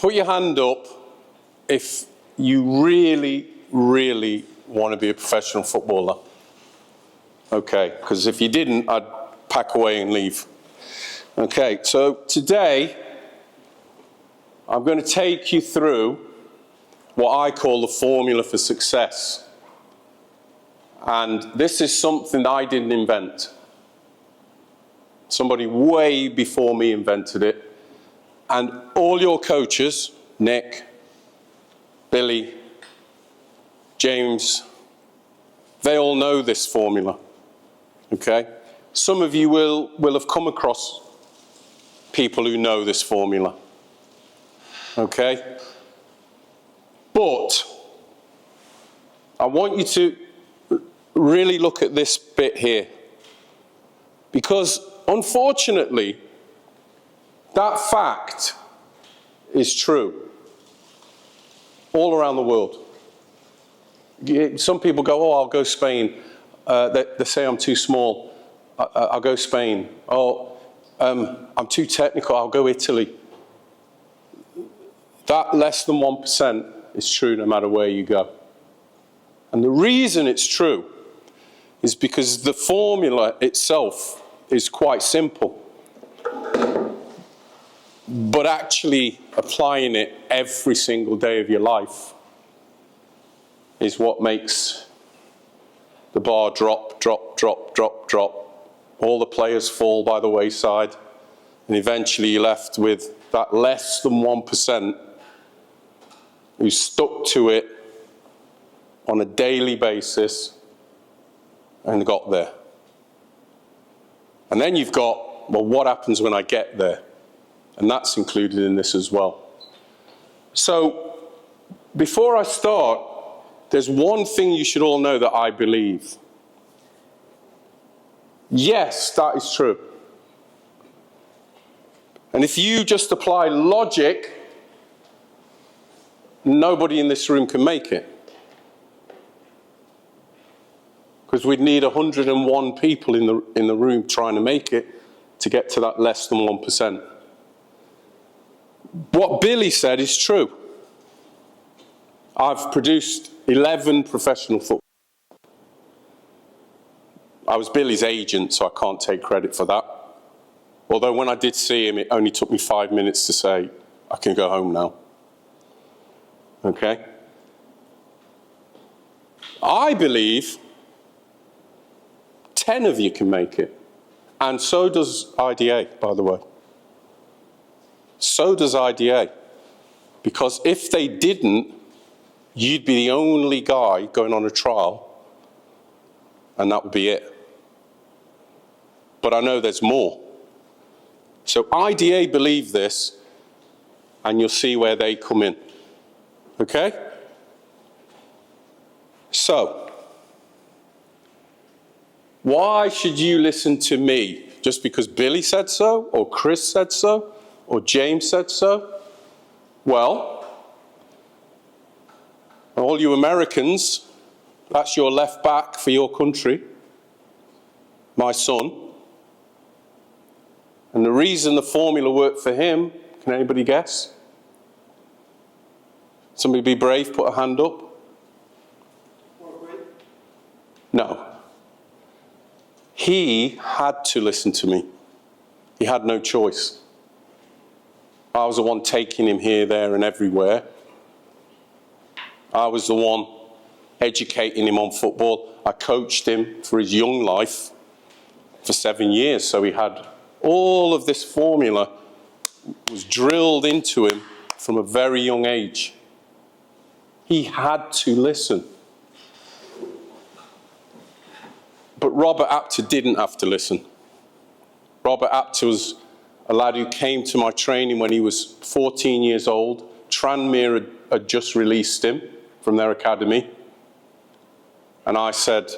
Put your hand up if you really, really want to be a professional footballer. Okay, because if you didn't, I'd pack away and leave. Okay, so today, I'm going to take you through what I call the formula for success. And this is something that I didn't invent. Somebody way before me invented it. And all your coaches, Nick, Billy, James, they all know this formula, okay? Some of you will have come across people who know this formula, okay? But I want you to really look at this bit here, because unfortunately, that fact is true all around the world. Some people go, oh, I'll go Spain. They say I'm too small. I'll go Spain. Oh, I'm too technical. I'll go Italy. That less than 1% is true no matter where you go. And the reason it's true is because the formula itself is quite simple. But actually applying it every single day of your life is what makes the bar drop, drop, drop, drop, drop. All the players fall by the wayside, and eventually you're left with that less than 1% who stuck to it on a daily basis and got there. And then you've got, well, what happens when I get there? And that's included in this as well. So, before I start, there's one thing you should all know that I believe. Yes, that is true. And if you just apply logic, nobody in this room can make it. Because we'd need 101 people in the room trying to make it to get to that less than 1%. What Billy said is true. I've produced 11 professional footballers. I was Billy's agent, so I can't take credit for that. Although when I did see him, it only took me 5 minutes to say, I can go home now. Okay? I believe 10 of you can make it. And so does IDA, by the way. So does IDA. Because if they didn't, you'd be the only guy going on a trial, and that would be it. But I know there's more. So IDA believe this, and you'll see where they come in. Okay? So, why should you listen to me? Just because Billy said so, or Chris said so, or James said so? Well, all you Americans, that's your left back for your country, my son. And the reason the formula worked for him, can anybody guess? Somebody be brave, put a hand up. No. He had to listen to me. He had no choice. I was the one taking him here, there, and everywhere. I was the one educating him on football. I coached him for his young life for 7 years, so he had all of this formula was drilled into him from a very young age. He had to listen. But Robert Apter didn't have to listen. Robert Apter was a lad who came to my training when he was 14 years old. Tranmere had just released him from their academy. And I said,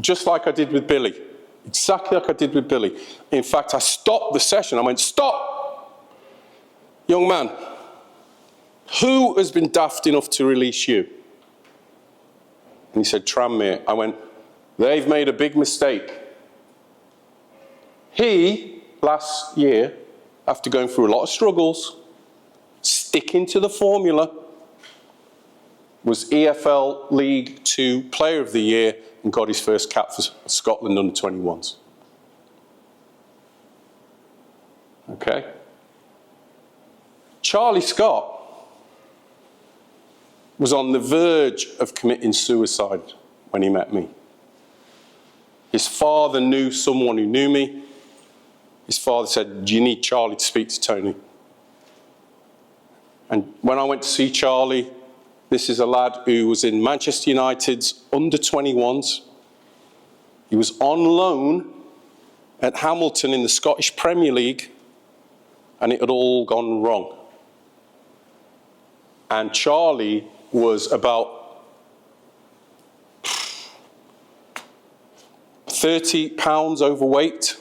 just like I did with Billy, exactly like I did with Billy. In fact, I stopped the session. I went, stop! Young man, who has been daft enough to release you? And he said, Tranmere. I went, they've made a big mistake. He, last year, after going through a lot of struggles, sticking to the formula, was EFL League 2 Player of the Year and got his first cap for Scotland under-21s. Okay? Charlie Scott was on the verge of committing suicide when he met me. His father knew someone who knew me. His father said, "Do you need Charlie to speak to Tony?" And when I went to see Charlie, this is a lad who was in Manchester United's under-21s. He was on loan at Hamilton in the Scottish Premier League, and it had all gone wrong. And Charlie was about 30 pounds overweight.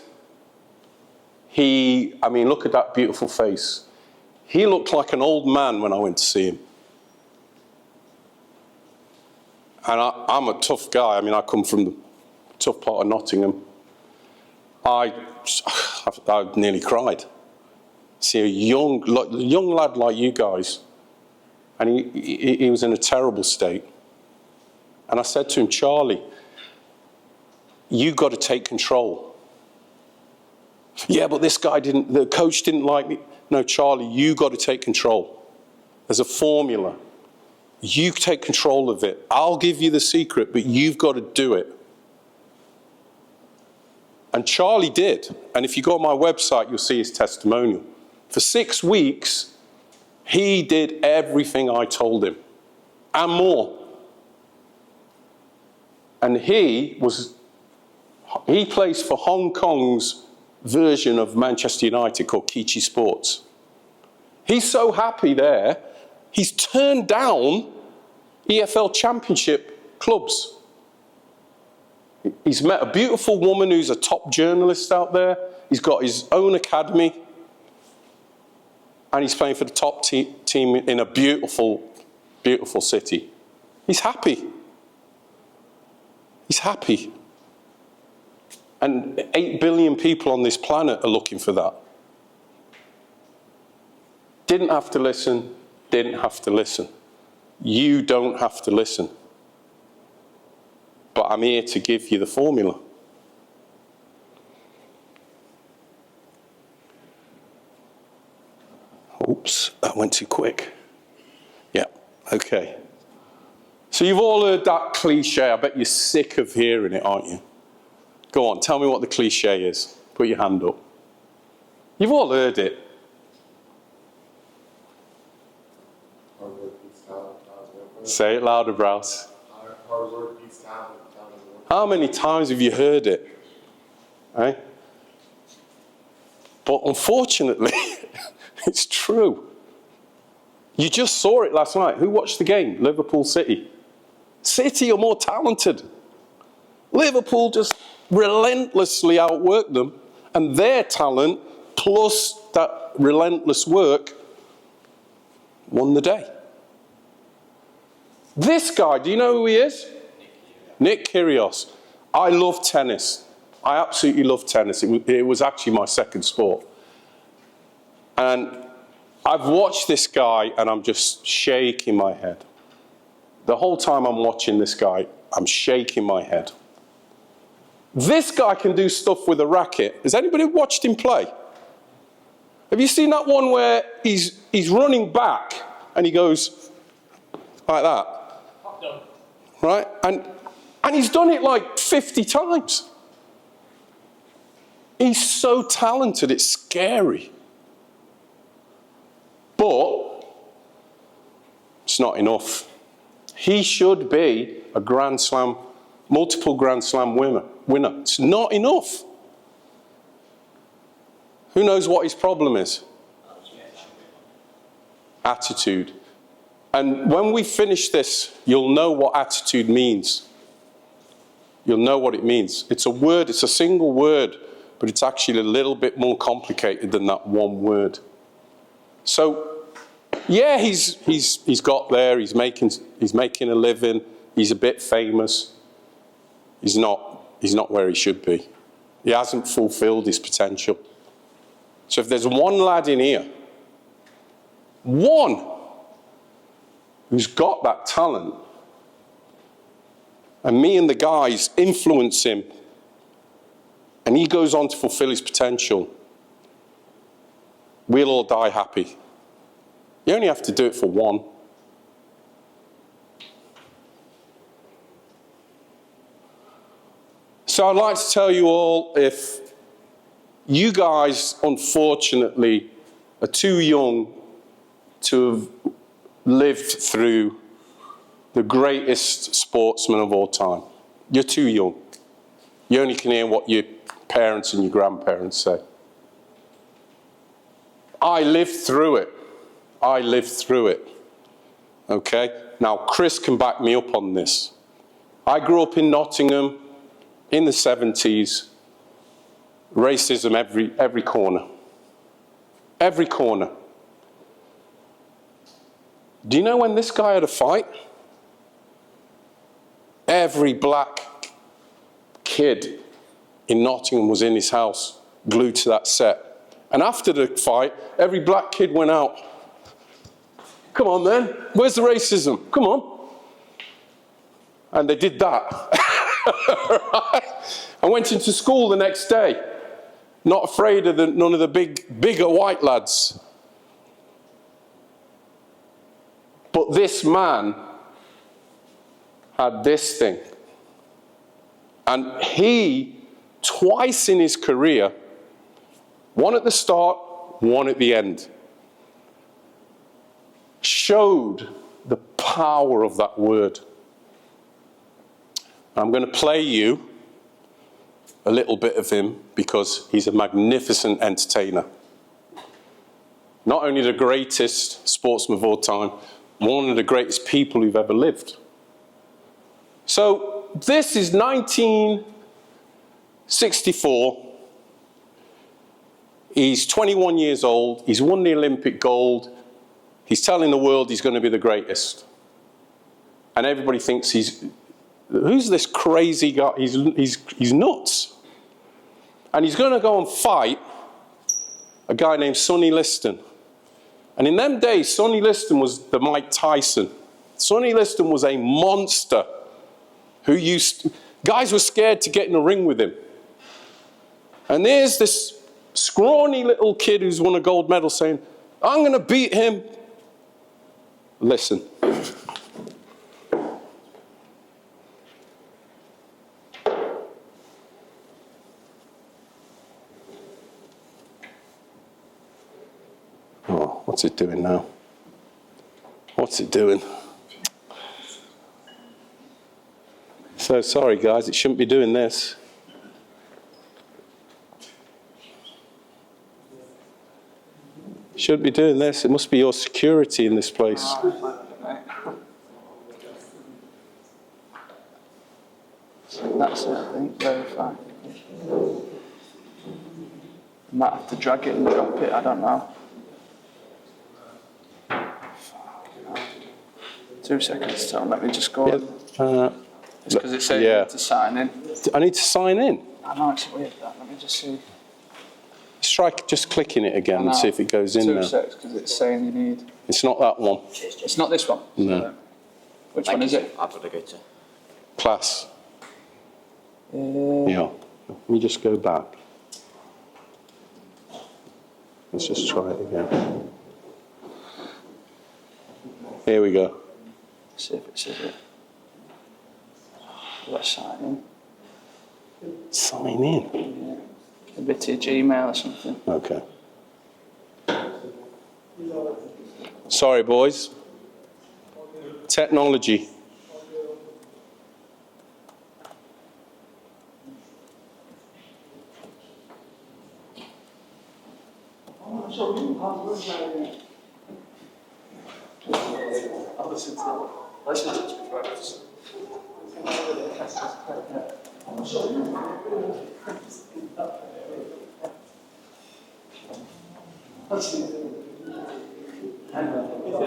I mean, look at that beautiful face. He looked like an old man when I went to see him. And I'm a tough guy. I mean, I come from the tough part of Nottingham. I nearly cried. See a young lad like you guys, and he was in a terrible state. And I said to him, "Charlie, you got to take control." "Yeah, but this guy the coach didn't like me." "No, Charlie, you got to take control. There's a formula. You take control of it. I'll give you the secret, but you've got to do it." And Charlie did. And if you go on my website, you'll see his testimonial. For 6 weeks, he did everything I told him, and more. And he plays for Hong Kong's version of Manchester United called Kichi Sports. He's so happy there, he's turned down EFL Championship clubs. He's met a beautiful woman who's a top journalist out there. He's got his own academy. And he's playing for the top team in a beautiful, beautiful city. He's happy. He's happy. And 8 billion people on this planet are looking for that. Didn't have to listen, didn't have to listen. You don't have to listen. But I'm here to give you the formula. Oops, that went too quick. Yeah, okay. So you've all heard that cliche. I bet you're sick of hearing it, aren't you? Go on, tell me what the cliche is. Put your hand up. You've all heard it. Say it louder, Browse. Hard work beats talent. How many times have you heard it? Right? But unfortunately, it's true. You just saw it last night. Who watched the game? Liverpool City. City are more talented. Liverpool just relentlessly outworked them, and their talent plus that relentless work won the day. This guy, do you know who he is? Nick Kyrgios. I love tennis. I absolutely love tennis. It was actually my second sport. And I've watched this guy and I'm just shaking my head. The whole time I'm watching this guy, I'm shaking my head. This guy can do stuff with a racket. Has anybody watched him play? Have you seen that one where he's running back and he goes like that? Right? And he's done it like 50 times. He's so talented, it's scary. But it's not enough. He should be a Grand Slam, multiple Grand Slam winner. It's not enough. Who knows what his problem is? Attitude. And when we finish this, you'll know what attitude means. You'll know what it means. It's a word, it's a single word, but it's actually a little bit more complicated than that one word. So, yeah, he's got there, he's making a living, he's a bit famous. He's not where he should be. He hasn't fulfilled his potential. So if there's one lad in here One who's got that talent. And me and the guys influence him. And he goes on to fulfill his potential. We'll all die happy. You only have to do it for one. So I'd like to tell you all, if you guys, unfortunately, are too young to have lived through the greatest sportsman of all time, you're too young. You only can hear what your parents and your grandparents say. I lived through it. I lived through it. Okay? Now, Chris can back me up on this. I grew up in Nottingham in the 70s. Racism every corner. Every corner. Do you know when this guy had a fight? Every black kid in Nottingham was in his house, glued to that set. And after the fight, every black kid went out. Come on then, where's the racism? Come on. And they did that. I went into school the next day, not afraid of none of the bigger white lads. But this man had this thing. And he, twice in his career, one at the start, one at the end, showed the power of that word. I'm going to play you a little bit of him because he's a magnificent entertainer. Not only the greatest sportsman of all time, one of the greatest people who've ever lived. So this is 1964. He's 21 years old. He's won the Olympic gold. He's telling the world he's going to be the greatest. And everybody thinks who's this crazy guy? He's nuts. And he's going to go and fight a guy named Sonny Liston. And in them days, Sonny Liston was the Mike Tyson. Sonny Liston was a monster guys were scared to get in a ring with him. And there's this scrawny little kid who's won a gold medal saying, I'm going to beat him. Listen. Oh, what's it doing now? What's it doing? So sorry, guys, it shouldn't be doing this. Shouldn't be doing this. It must be your security in this place. That's it, I think. Verify. Might have to drag it and drop it, I don't know. 2 seconds, so let me just go. It's because it's saying you need to sign in. I need to sign in? I know, it's weird that. Let me just see. Let's try just clicking it again and see if it goes in now. 2 seconds, because it's saying you need. It's not that one. It's not this one? No. So, which one is it? I've got to go to Class. Yeah. Yeah. Let me just go back. Let's just try it again. Here we go. See if it says it. Let's sign in. Sign in? A bit to your Gmail or something. Okay. Sorry, boys. Technology.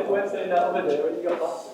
Wednesday night over there when you got lost.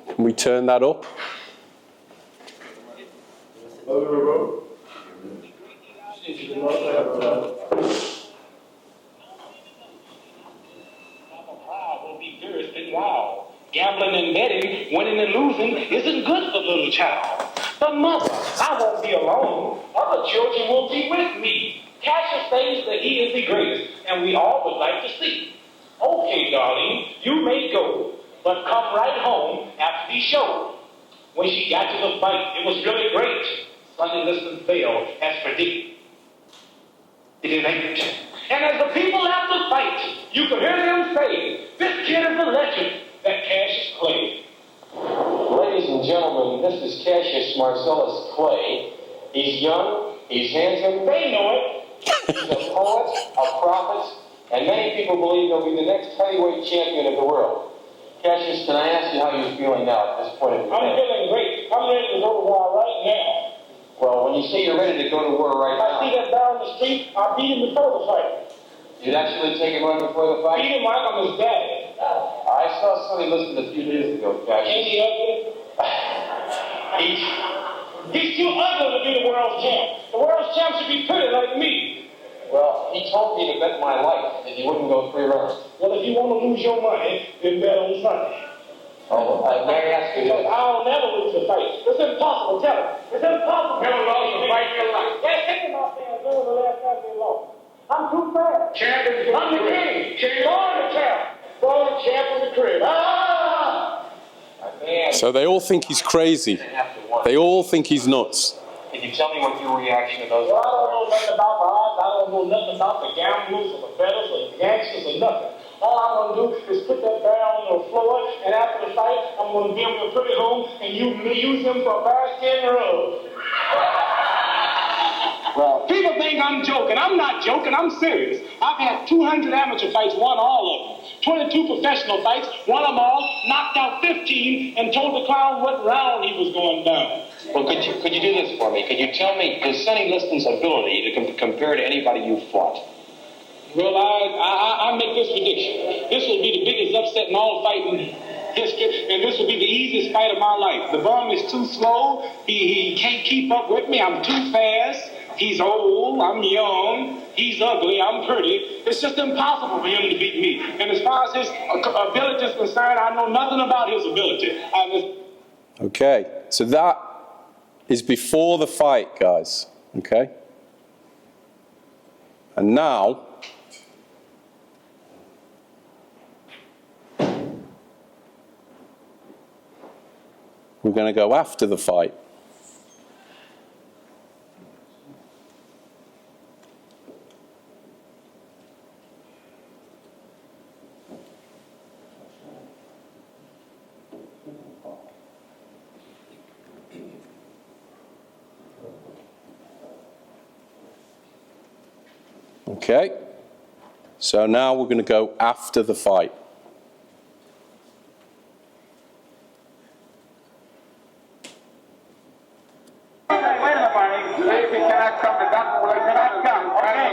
Can we turn that up? Wow. Gambling and betting, winning and losing isn't good for little child. But mother, I won't be alone. Other children will be with me. Cassius says that he is the greatest, and we all would like to see. Okay, darling, you may go, but come right home after the show. When she got to the fight, it was really great. Sonny Liston failed, as predicted. It ain't. And as the people left the fight, you could hear them say, this kid is a legend, that Cassius Clay. Ladies and gentlemen, this is Cassius Marcellus Clay. He's young, he's handsome, They know it. he's a poet, a prophet, and many people believe he'll be the next heavyweight champion of the world. Cassius, can I ask you how you're feeling now at this point of your I'm life? feeling great. I'm ready to go to war right now. Well, when you say you're ready to go to war right I see now, that down the street. I beat him before the fight. you'd actually take him on before the Beat fight? him like I'm his daddy. I saw Sonny Liston a few days ago, Ain't Cassius. he ugly? He's too ugly to be the world's champ. The world's champ should be pretty like me. Well, he told me to bet my life that he wouldn't go 3 rounds. Well, if you want to lose your money, then bet on Sunday. Oh, may I ask you Because this? I'll never lose a fight. It's impossible, tell him. It's impossible. Never lost a fight in your life. Yeah, think about saying when was the last time they lost. I'm too fast. Champions I'm the king. Born the champ. Born the champ in the crib. Ah! Man, So they all think he's crazy. They all think he's nuts. can you tell me what your reaction to those Well, I don't know nothing about the odds. I don't know nothing about the gamblers or the bettors or the gangsters or nothing. All I'm going to do is put that bear on the floor, and after the fight, I'm going to give him a pretty home, and you use him for a basket and rub. Well, People think I'm joking. I'm not joking. I'm serious. I've had 200 amateur fights, won all of them. 22 professional fights, won them all, knocked out 15, and told the clown what round he was going down. well, could you do this for me? Could you tell me, is Sonny Liston's ability to compare to anybody you fought? Well, I make this prediction. This will be the biggest upset in all fighting history, and this will be the easiest fight of my life. The bum is too slow. He can't keep up with me. I'm too fast. He's old. I'm young. He's ugly. I'm pretty. It's just impossible for him to beat me. And as far as his ability is concerned, I know nothing about his ability. Okay, so that is before the fight, guys. Okay? And now, we're going to go after the fight. Okay, so now we're going to go after the fight. Wait a minute, Barney. Baby cannot come to Duncan. They cannot come. Okay.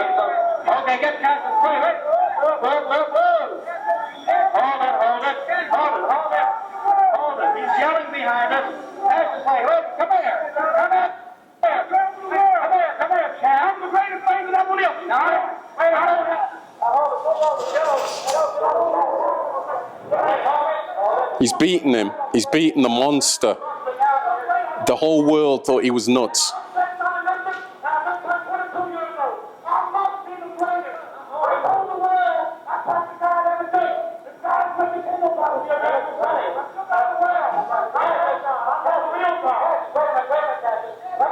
Okay, get Cassius Clay. Wait. Hold it. He's yelling behind us. Cassius Clay, wait. Come here. Come here, champ. I'm the greatest thing that ever lived. Now, wait, hold it. He's beaten him. He's beaten the monster. The whole world thought he was nuts.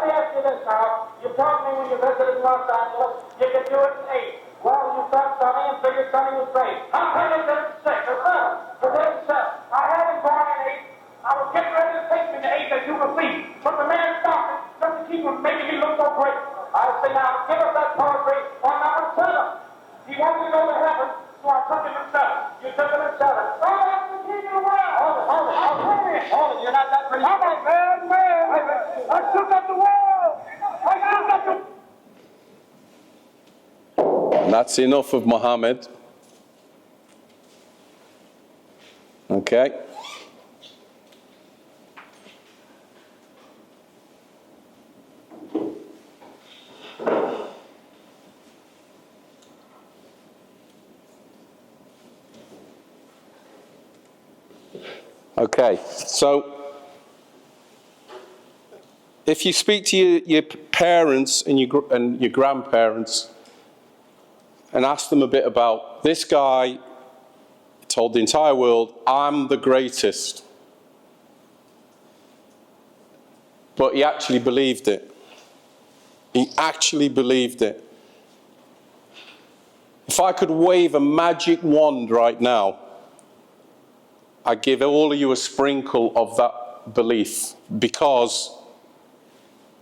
You told me when you visited Los Angeles, you could do it in 8. Well, you thought Sonny and figured Sonny was great. I'm telling you that it's 6 or 7. For this, I had him born in 8. I was getting ready That's enough of Muhammad. Okay. Okay, so if you speak to your parents and your grandparents and ask them a bit about this guy, told the entire world, I'm the greatest. But he actually believed it. He actually believed it. If I could wave a magic wand right now, I'd give all of you a sprinkle of that belief, because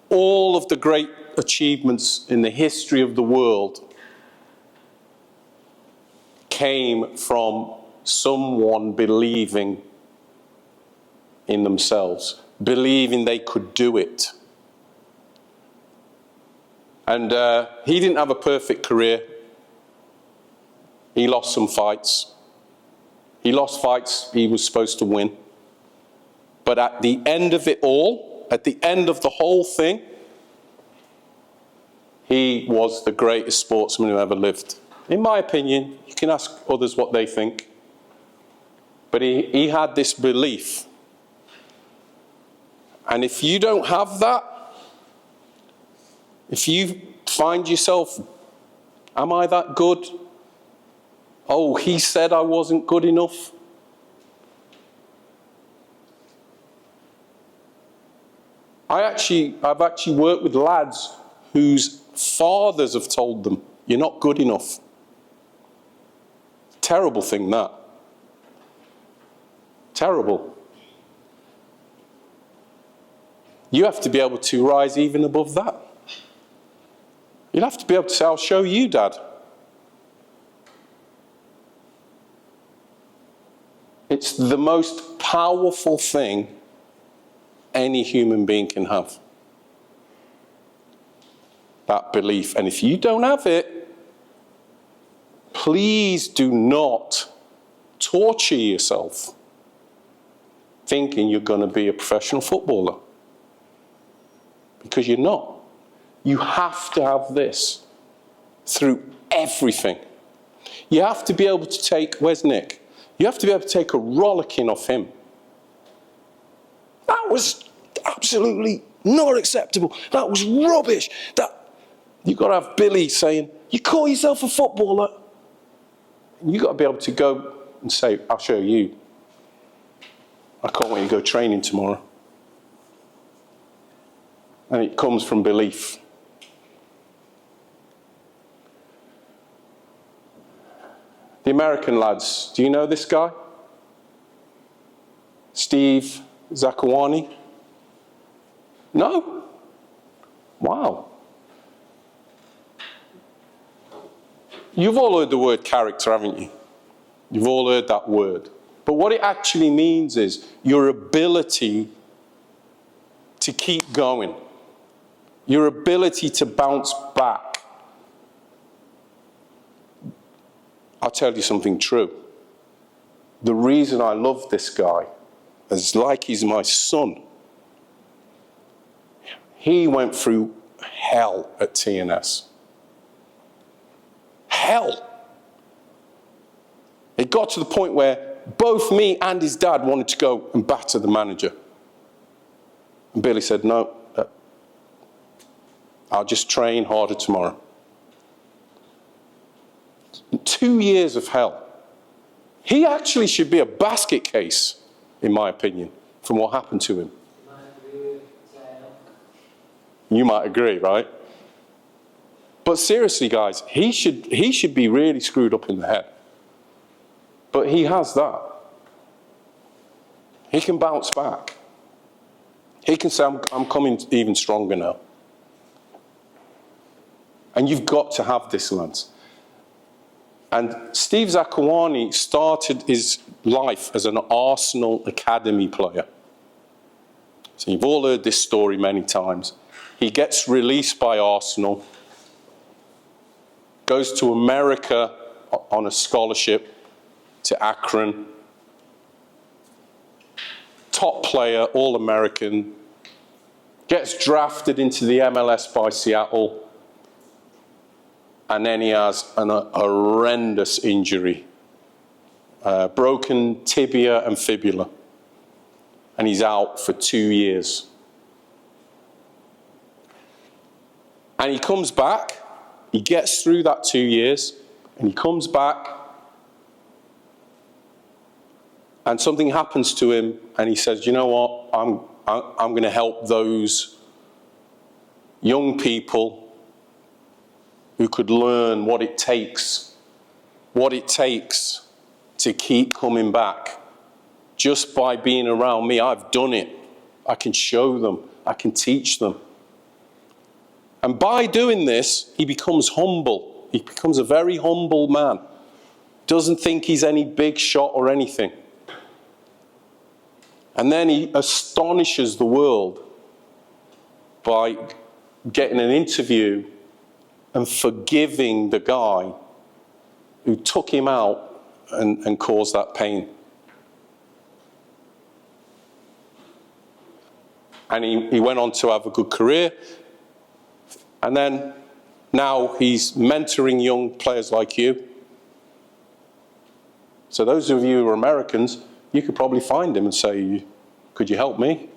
all of the great achievements in the history of the world came from someone believing in themselves, believing they could do it. And he didn't have a perfect career. He lost some fights. He lost fights he was supposed to win. But at the end of it all, at the end of the whole thing, he was the greatest sportsman who ever lived. In my opinion, you can ask others what they think. But he had this belief. And if you don't have that, if you find yourself, am I that good? Oh, he said I wasn't good enough. I've actually worked with lads whose fathers have told them, you're not good enough. Terrible thing, that. Terrible. You have to be able to rise even above that. You'll have to be able to say, I'll show you, Dad. It's the most powerful thing any human being can have. That belief. And if you don't have it, please do not torture yourself thinking you're going to be a professional footballer. Because you're not. You have to have this through everything. You have to be able to take, where's Nick? You have to be able to take a rollicking off him. That was absolutely not acceptable. That was rubbish. You've got to have Billy saying, you call yourself a footballer? And you've got to be able to go and say, I'll show you. I can't wait to go training tomorrow. And it comes from belief. The American lads, do you know this guy? Steve Zakuani? No? Wow. You've all heard the word character, haven't you? You've all heard that word. But what it actually means is your ability to keep going. Your ability to bounce back. I'll tell you something true. The reason I love this guy is like he's my son. He went through hell at TNS. Hell. It got to the point where both me and his dad wanted to go and batter the manager. And Billy said, no, I'll just train harder tomorrow. 2 years of hell. He actually should be a basket case, in my opinion, from what happened to him. You might agree, right? But seriously, guys, he should be really screwed up in the head. But he has that. He can bounce back. He can say, I'm coming even stronger now. And you've got to have this, lads. And Steve Zakuani started his life as an Arsenal academy player. So you've all heard this story many times. He gets released by Arsenal. goes to America on a scholarship to Akron. Top player, All-American, gets drafted into the MLS by Seattle, and then he has a horrendous injury, broken tibia and fibula, and he's out for 2 years. And he comes back, he gets through that 2 years, and he comes back, and something happens to him, and he says, you know what, I'm going to help those young people who could learn what it takes to keep coming back. Just by being around me, I've done it. I can show them, I can teach them. And by doing this, he becomes humble. He becomes a very humble man. Doesn't think he's any big shot or anything. And then he astonishes the world by getting an interview and forgiving the guy who took him out and caused that pain. And he went on to have a good career. And then now he's mentoring young players like you. So those of you who are Americans, you could probably find him and say, could you help me?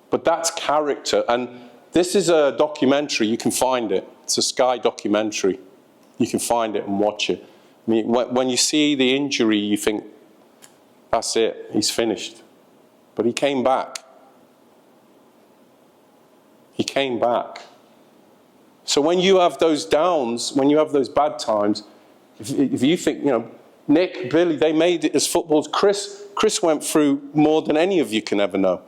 But that's character. And this is a documentary. You can find it. It's a Sky documentary. You can find it and watch it. I mean, when you see the injury, you think, that's it. He's finished. But he came back. He came back. So when you have those downs, when you have those bad times, if you think, you know, Nick, Billy, they made it as footballers. Chris went through more than any of you can ever know.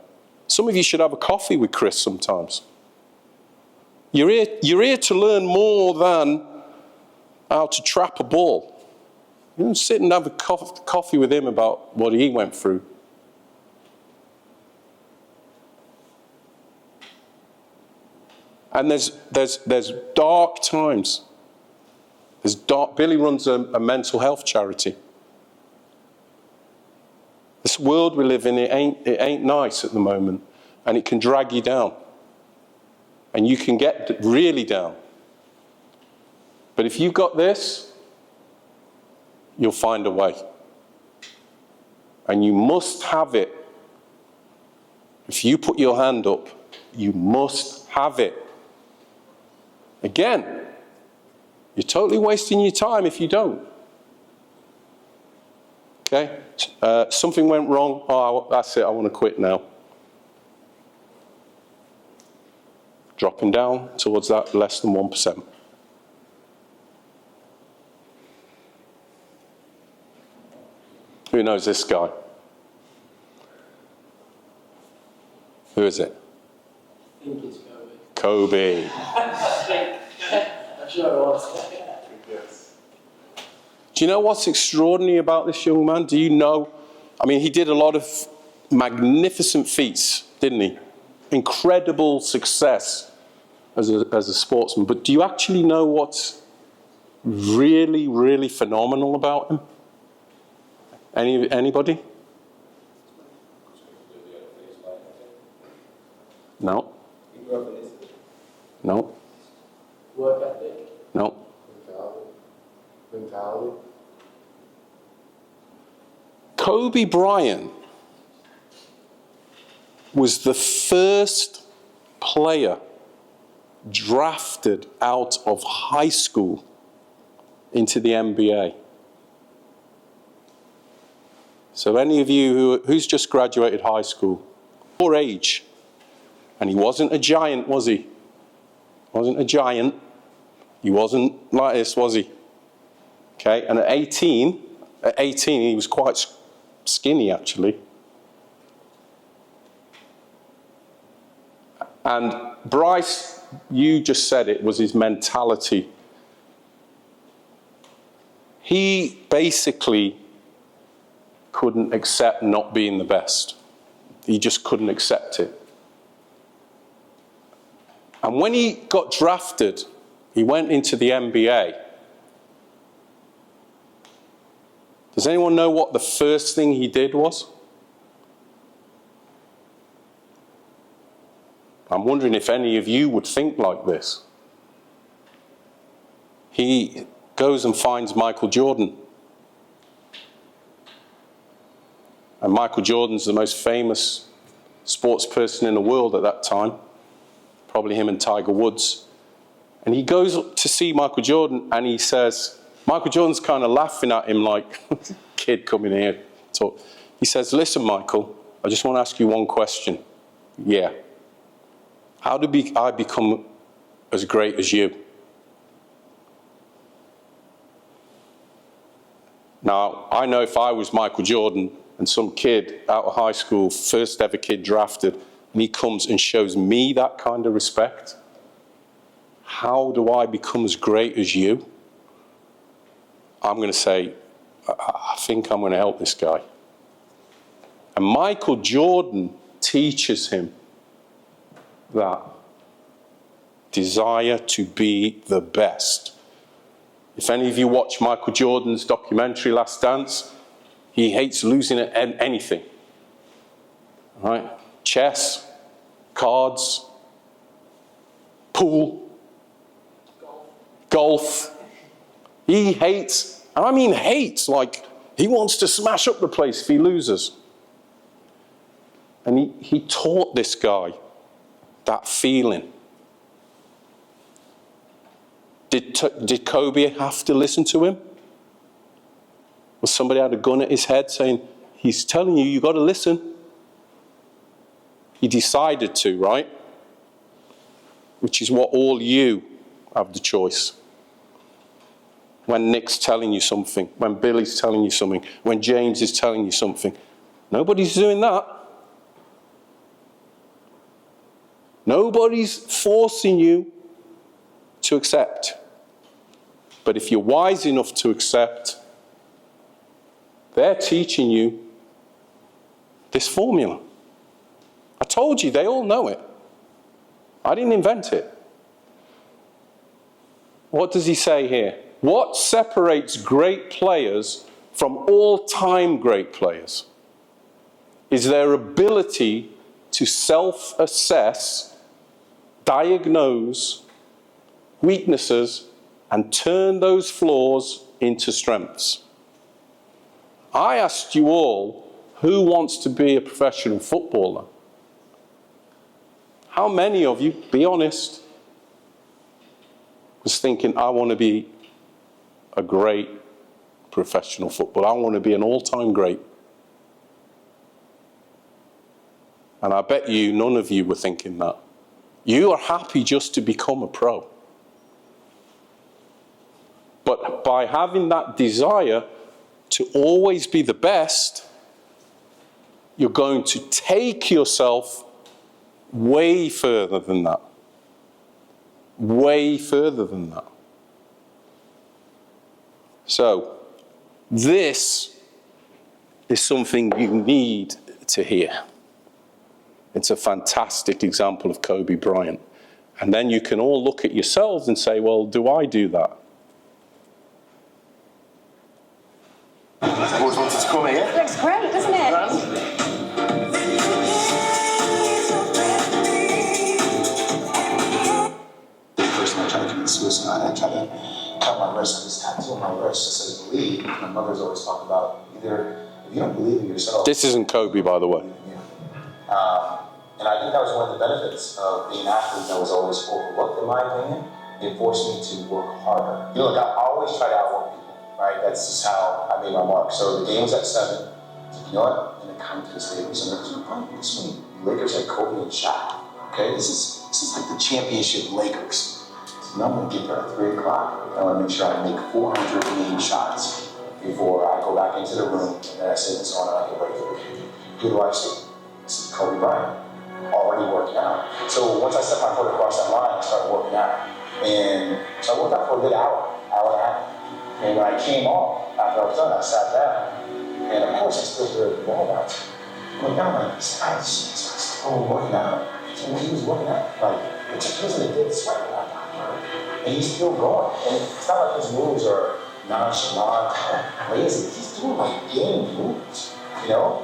Some of you should have a coffee with Chris sometimes. You're here to learn more than how to trap a ball. You know, sit and have a coffee with him about what he went through. And there's dark times. Billy runs a mental health charity. This world we live in, it ain't nice at the moment, and it can drag you down, and you can get really down. But if you've got this, you'll find a way, and you must have it. If you put your hand up, you must have it. Again, you're totally wasting your time if you don't. Okay? Something went wrong. Oh, that's it. I want to quit now. Dropping down towards that less than 1%. Who knows this guy? Who is it? I think it's Kobe. Kobe. I'm sure it was. Do you know what's extraordinary about this young man? Do you know? I mean, he did a lot of magnificent feats, didn't he? Incredible success as a sportsman. But do you actually know what's really, really phenomenal about him? Anybody? No. No. Work ethic. No. Mentality. Kobe Bryant was the first player drafted out of high school into the NBA. So any of you who's just graduated high school, your age, and he wasn't a giant, was he? Wasn't a giant. He wasn't like this, was he? Okay, and at 18 he was quite skinny actually. And Bryce, you just said it, was his mentality. He basically couldn't accept not being the best. He just couldn't accept it. And when he got drafted He went into the NBA. Does anyone know what the first thing he did was? I'm wondering if any of you would think like this. He goes and finds Michael Jordan. And Michael Jordan's the most famous sports person in the world at that time. Probably him and Tiger Woods. And he goes up to see Michael Jordan and he says, Michael Jordan's kind of laughing at him like, kid coming here. Talk. He says, listen, Michael, I just want to ask you one question. Yeah. How did I become as great as you? Now, I know if I was Michael Jordan and some kid out of high school, first ever kid drafted, and he comes and shows me that kind of respect, how do I become as great as you? I'm going to say, I think I'm going to help this guy. And Michael Jordan teaches him that desire to be the best. If any of you watch Michael Jordan's documentary, Last Dance, he hates losing at anything. All right? Chess, cards, pool, golf. He hates, and I mean hates, like he wants to smash up the place if he loses. And he taught this guy that feeling. Did Kobe have to listen to him? Was somebody had a gun at his head saying, he's telling you, you got to listen? He decided to, right? Which is what all you have the choice. When Nick's telling you something, when Billy's telling you something, when James is telling you something, nobody's doing that. Nobody's forcing you to accept. But if you're wise enough to accept, they're teaching you this formula. I told you, they all know it. I didn't invent it. What does he say here? What separates great players from all-time great players is their ability to self-assess, diagnose weaknesses, and turn those flaws into strengths. I asked you all, who wants to be a professional footballer? How many of you, be honest, was thinking, I want to be a great professional footballer. I want to be an all-time great. And I bet you none of you were thinking that. You are happy just to become a pro. But by having that desire to always be the best, you're going to take yourself way further than that. Way further than that. So, this is something you need to hear. It's a fantastic example of Kobe Bryant. And then you can all look at yourselves and say, well, do I do that? Always wanted to come here. Looks great, doesn't it? The first time I tried to commit suicide, I tried to cut my wrist. I just tattoo on my wrist that says believe. My mother's always talked about either if you don't believe in yourself. This isn't Kobe, by the way. And I think that was one of the benefits of being an athlete that was always overlooked, in my opinion. It forced me to work harder. You know, look, I always try to outwork people, right? That's just how I made my mark. So the game was at 7. You know what? And it comes to this Lakers, and there's no problem with this one. Lakers had Kobe and Shaq. Okay, this is like the championship Lakers. So now I'm gonna get there at 3 o'clock. I wanna make sure I make 400 game shots before I go back into the room and I say this on and I get ready for the game. Who do I see? This is Kobe Bryant. Already working out. So once I set my foot across that line, I started working out. And so I worked out for a good hour and a half. And when I came off, after I was done, I sat down. And of course, I still heard the ball bounce. I'm like, this guy's still working out. So when he was working out, like, it wasn't a dead sweat. And he's still going. And it's not like his moves are nonchalant, lazy. He's doing like game moves. You know,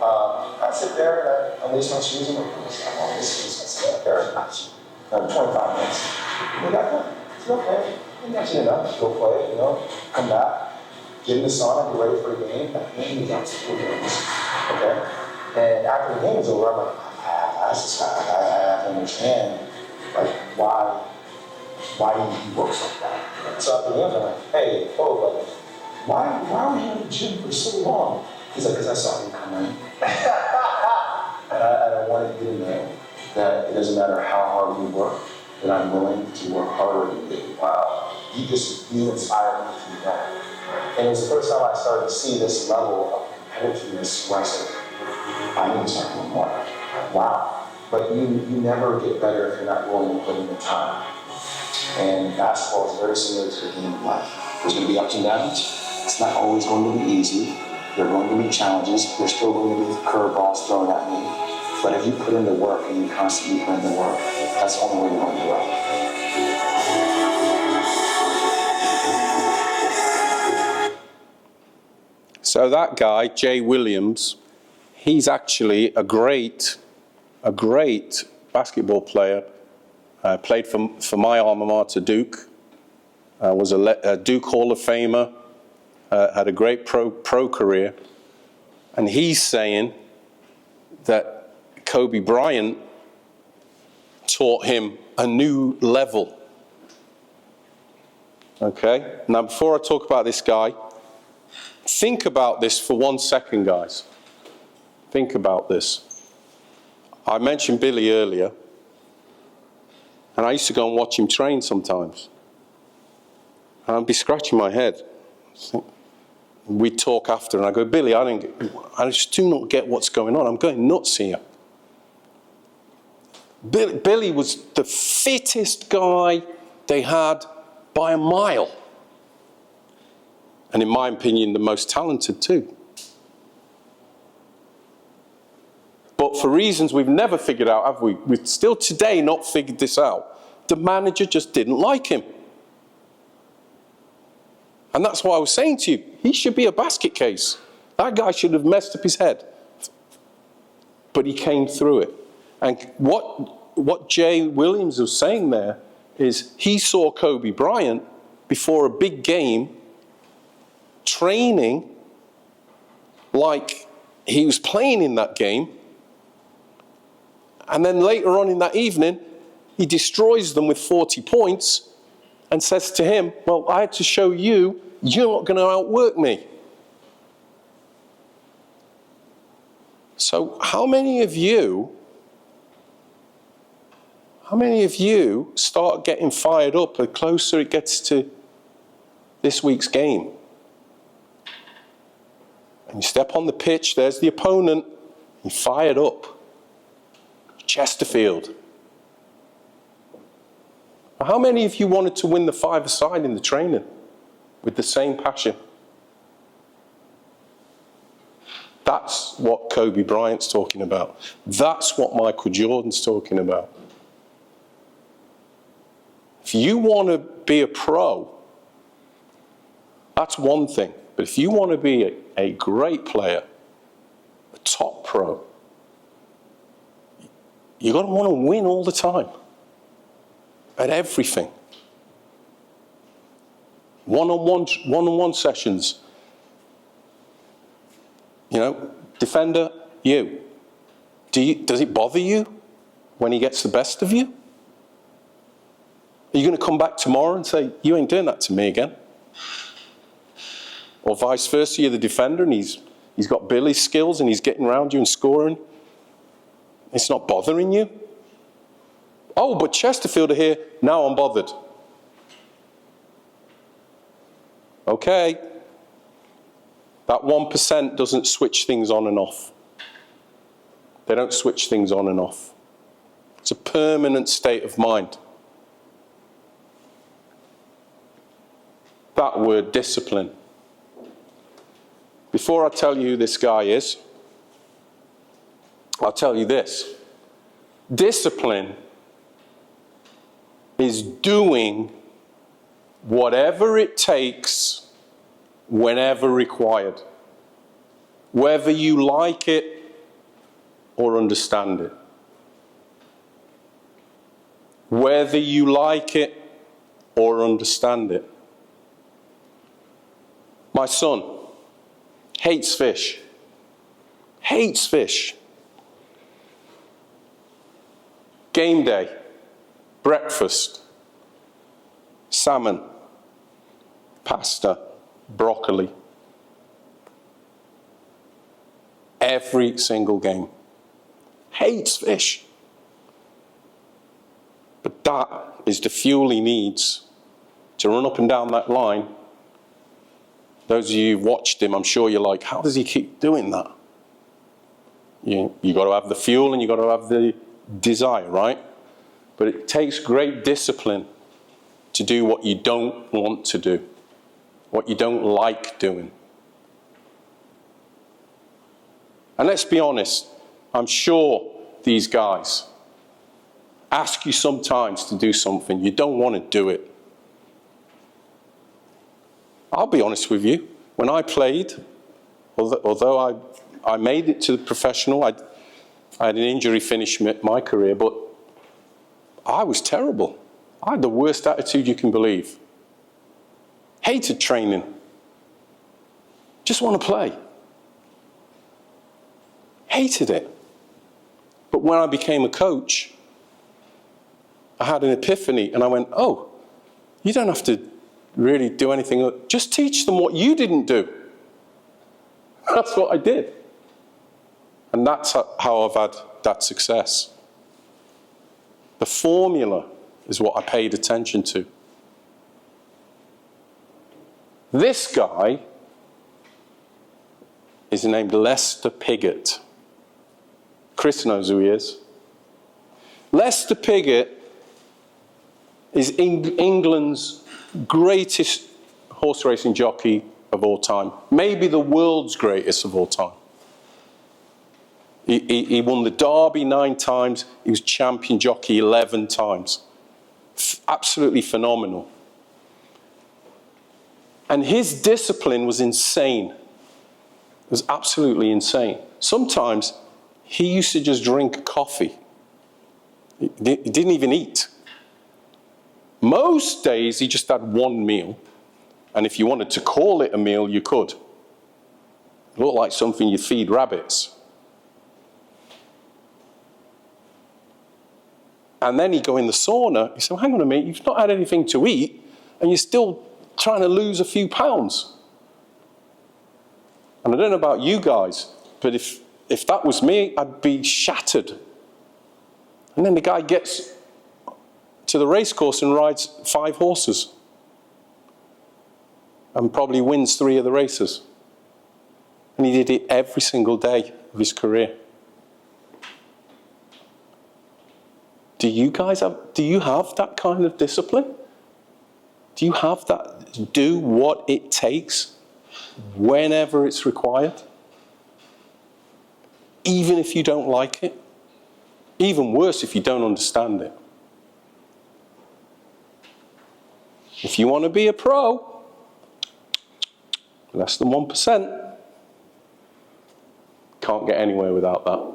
I sit there and I lace my shoes and I'm like, oh, this is sit there and watch. 25 minutes. We got done. It's okay. You mention enough. Go play, you know, come back, get in the sauna, get ready for the game. That game is absolutely games. Okay? And after the game is over, I'm like, I have to understand, like, why he works like that. So after the game, I'm like, hey, like, why were you in the gym for so long? He's like, because I saw you come in. And I wanted you to know that it doesn't matter how hard you work, that I'm willing to work harder than you. Wow. You inspire me to do that. And it was the first time I started to see this level of competitiveness where I said, I need to start doing more. Wow. But you never get better if you're not willing to put in the time. And basketball is very similar to the game of life. There's going to be ups and downs. It's not always going to be easy. There are going to be challenges. There's still going to be curveballs thrown at me. But if you put in the work and you constantly put in the work, that's the only way you're going to grow. So that guy, Jay Williams, he's actually a great basketball player. Played for my alma mater, Duke. Was a Duke Hall of Famer. Had a great pro career. And he's saying that Kobe Bryant taught him a new level. Okay? Now, before I talk about this guy, think about this for 1 second, guys. Think about this. I mentioned Billy earlier, and I used to go and watch him train sometimes. And I'd be scratching my head. We'd talk after, and I go, Billy, I just do not get what's going on. I'm going nuts here. Billy was the fittest guy they had by a mile. And in my opinion, the most talented too. But for reasons we've never figured out, have we? We've still today not figured this out. The manager just didn't like him. And that's why I was saying to you, he should be a basket case. That guy should have messed up his head. But he came through it. And what Jay Williams was saying there is he saw Kobe Bryant before a big game training like he was playing in that game. And then later on in that evening, he destroys them with 40 points and says to him, well, I had to show you, you're not going to outwork me. So how many of you start getting fired up the closer it gets to this week's game? And you step on the pitch, there's the opponent, you're fired up. Chesterfield. How many of you wanted to win the five-a-side in the training with the same passion? That's what Kobe Bryant's talking about. That's what Michael Jordan's talking about. If you want to be a pro, that's one thing. But if you want to be a great player, a top pro, you've got to want to win all the time. At everything. One-on-one sessions. You know, defender, you. Does it bother you when he gets the best of you? Are you going to come back tomorrow and say, you ain't doing that to me again? Or vice versa, you're the defender and he's got Billy's skills and he's getting around you and scoring. It's not bothering you? Oh, but Chesterfield are here, now I'm bothered. Okay. That 1% doesn't switch things on and off. They don't switch things on and off. It's a permanent state of mind. That word, discipline. Before I tell you who this guy is, I'll tell you this. Discipline is doing Whatever it takes, whenever required. Whether you like it or understand it. Whether you like it or understand it. My son hates fish. Hates fish. Game day, breakfast, salmon, pasta, broccoli. Every single game. Hates fish. But that is the fuel he needs to run up and down that line. Those of you who've watched him, I'm sure you're like, how does he keep doing that? You got to have the fuel and you got to have the desire, right? But it takes great discipline to do what you don't want to do, what you don't like doing. And let's be honest, I'm sure these guys ask you sometimes to do something, you don't want to do it. I'll be honest with you, when I played, although I made it to the professional, I had an injury finish my career, but I was terrible. I had the worst attitude you can believe. Hated training. Just want to play. Hated it. But when I became a coach, I had an epiphany and I went, oh, you don't have to really do anything. Just teach them what you didn't do. That's what I did. And that's how I've had that success. The formula is what I paid attention to. This guy is named Lester Piggott. Chris knows who he is. Lester Piggott is England's greatest horse racing jockey of all time. Maybe the world's greatest of all time. He won the Derby 9 times. He was champion jockey 11 times. Absolutely phenomenal. And his discipline was insane. It was absolutely insane. Sometimes he used to just drink coffee. He didn't even eat. Most days he just had one meal. And if you wanted to call it a meal, you could. It looked like something you feed rabbits. And then he'd go in the sauna. He said, well, hang on a minute, you've not had anything to eat, and you're still trying to lose a few pounds. And I don't know about you guys, but if that was me, I'd be shattered. And then the guy gets to the race course and rides 5 horses. And probably wins 3 of the races. And he did it every single day of his career. Do you have that kind of discipline? Do you have that? Do what it takes whenever it's required? Even if you don't like it? Even worse if you don't understand it. If you want to be a pro, less than 1%, can't get anywhere without that.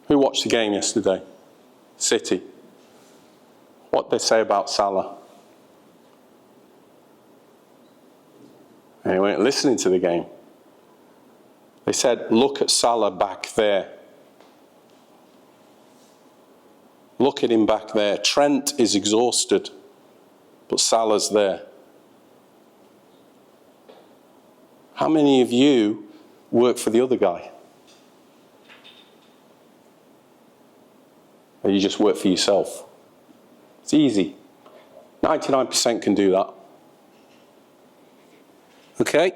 Who watched the game yesterday? City. What did they say about Salah? They weren't listening to the game. They said, look at Salah back there. Look at him back there. Trent is exhausted, but Salah's there. How many of you work for the other guy? Or you just work for yourself? It's easy. 99% can do that. Okay?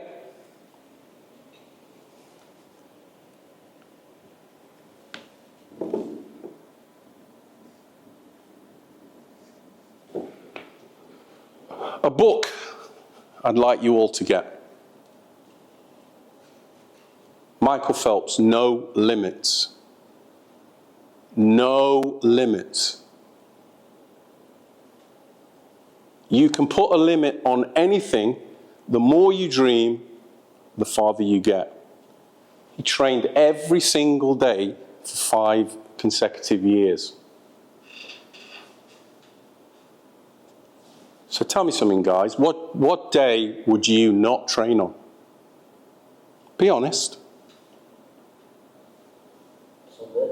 A book I'd like you all to get. Michael Phelps, No Limits. No Limits. You can put a limit on anything. The more you dream, the farther you get. He trained every single day for 5 consecutive years. So tell me something, guys. What day would you not train on? Be honest. Sunday.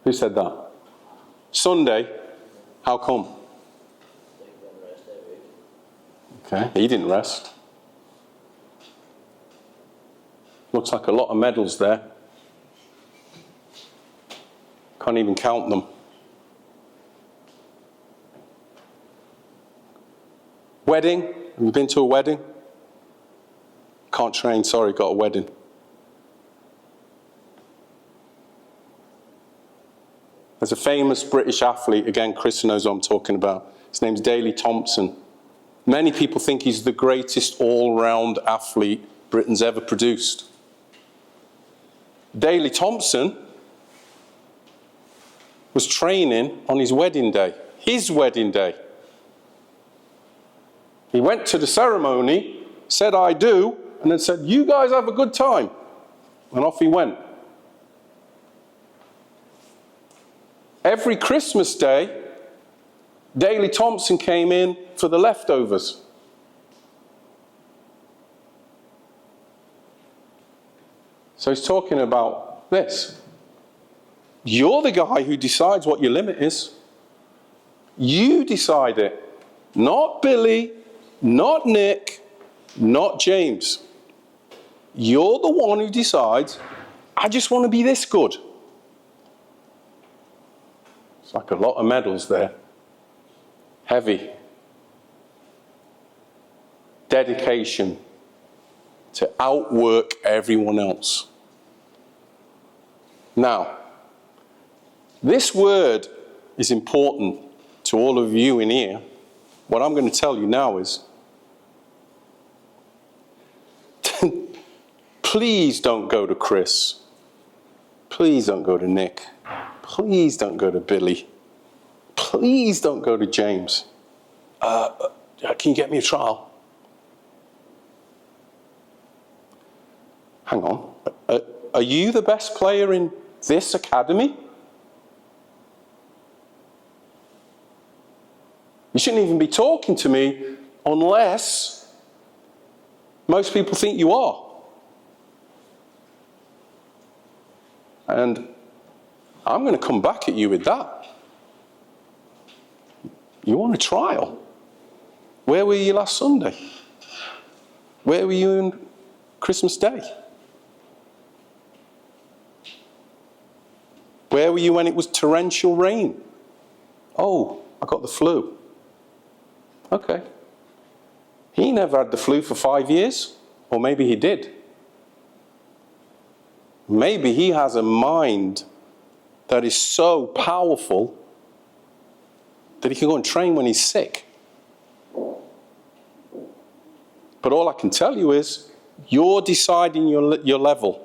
Who said that? Sunday? How come? Take one rest every week. Okay, he didn't rest. Looks like a lot of medals there. Can't even count them. Wedding? Have you been to a wedding? Can't train, sorry, got a wedding. There's a famous British athlete, again, Chris knows what I'm talking about. His name's Daley Thompson. Many people think he's the greatest all-round athlete Britain's ever produced. Daley Thompson was training on his wedding day. His wedding day. He went to the ceremony, said, "I do," and then said, "You guys have a good time." And off he went. Every Christmas day, Daley Thompson came in for the leftovers. So he's talking about this. You're the guy who decides what your limit is. You decide it. Not Billy, not Nick, not James. You're the one who decides, I just want to be this good. It's like a lot of medals there. Heavy. Dedication to outwork everyone else. Now, this word is important to all of you in here. What I'm going to tell you now is, please don't go to Chris. Please don't go to Nick. Please don't go to Billy. Please don't go to James. Can you get me a trial? Hang on. Are you the best player in this academy? You shouldn't even be talking to me unless most people think you are. And I'm going to come back at you with that. You want a trial? Where were you last Sunday? Where were you on Christmas Day? Where were you when it was torrential rain? Oh, I got the flu. Okay. He never had the flu for 5 years. Or maybe he did. Maybe he has a mind that is so powerful that he can go and train when he's sick. But all I can tell you is, you're deciding your level.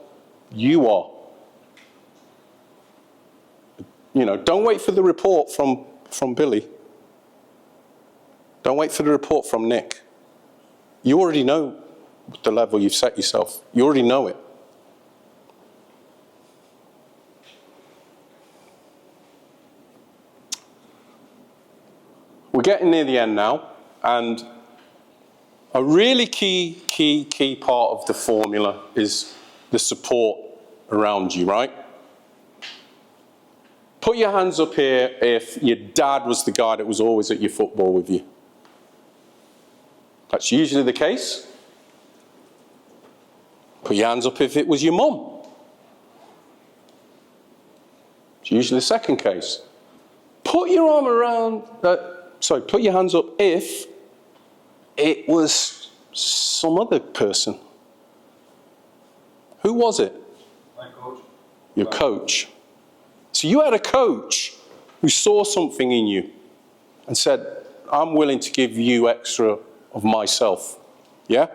You are. You know, don't wait for the report from Billy. Don't wait for the report from Nick. You already know the level you've set yourself. You already know it. We're getting near the end now, and a really key part of the formula is the support around you, right? Put your hands up here if your dad was the guy that was always at your football with you. That's usually the case. Put your hands up if it was your mum. It's usually the second case. Put your arm around, put your hands up if it was some other person. Who was it? My coach. Your coach. So you had a coach who saw something in you and said, I'm willing to give you extra of myself. Yeah?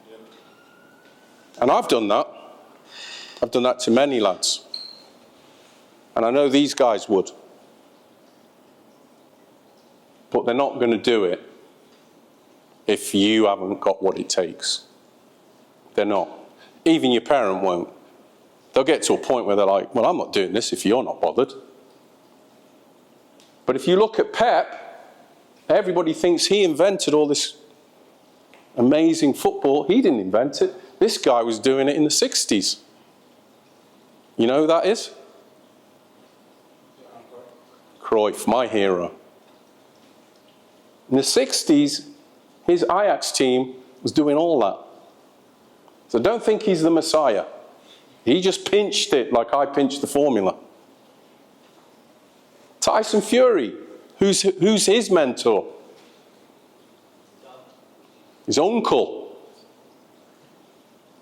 Yeah. And I've done that. I've done that to many lads. And I know these guys would. But they're not going to do it if you haven't got what it takes. They're not. Even your parent won't. They'll get to a point where they're like, well, I'm not doing this if you're not bothered. But if you look at Pep, everybody thinks he invented all this amazing football. He didn't invent it. This guy was doing it in the 60s. You know who that is? Cruyff, my hero. In the 60s, his Ajax team was doing all that. So don't think he's the Messiah. He just pinched it like I pinched the formula. Tyson Fury, who's his mentor? His uncle.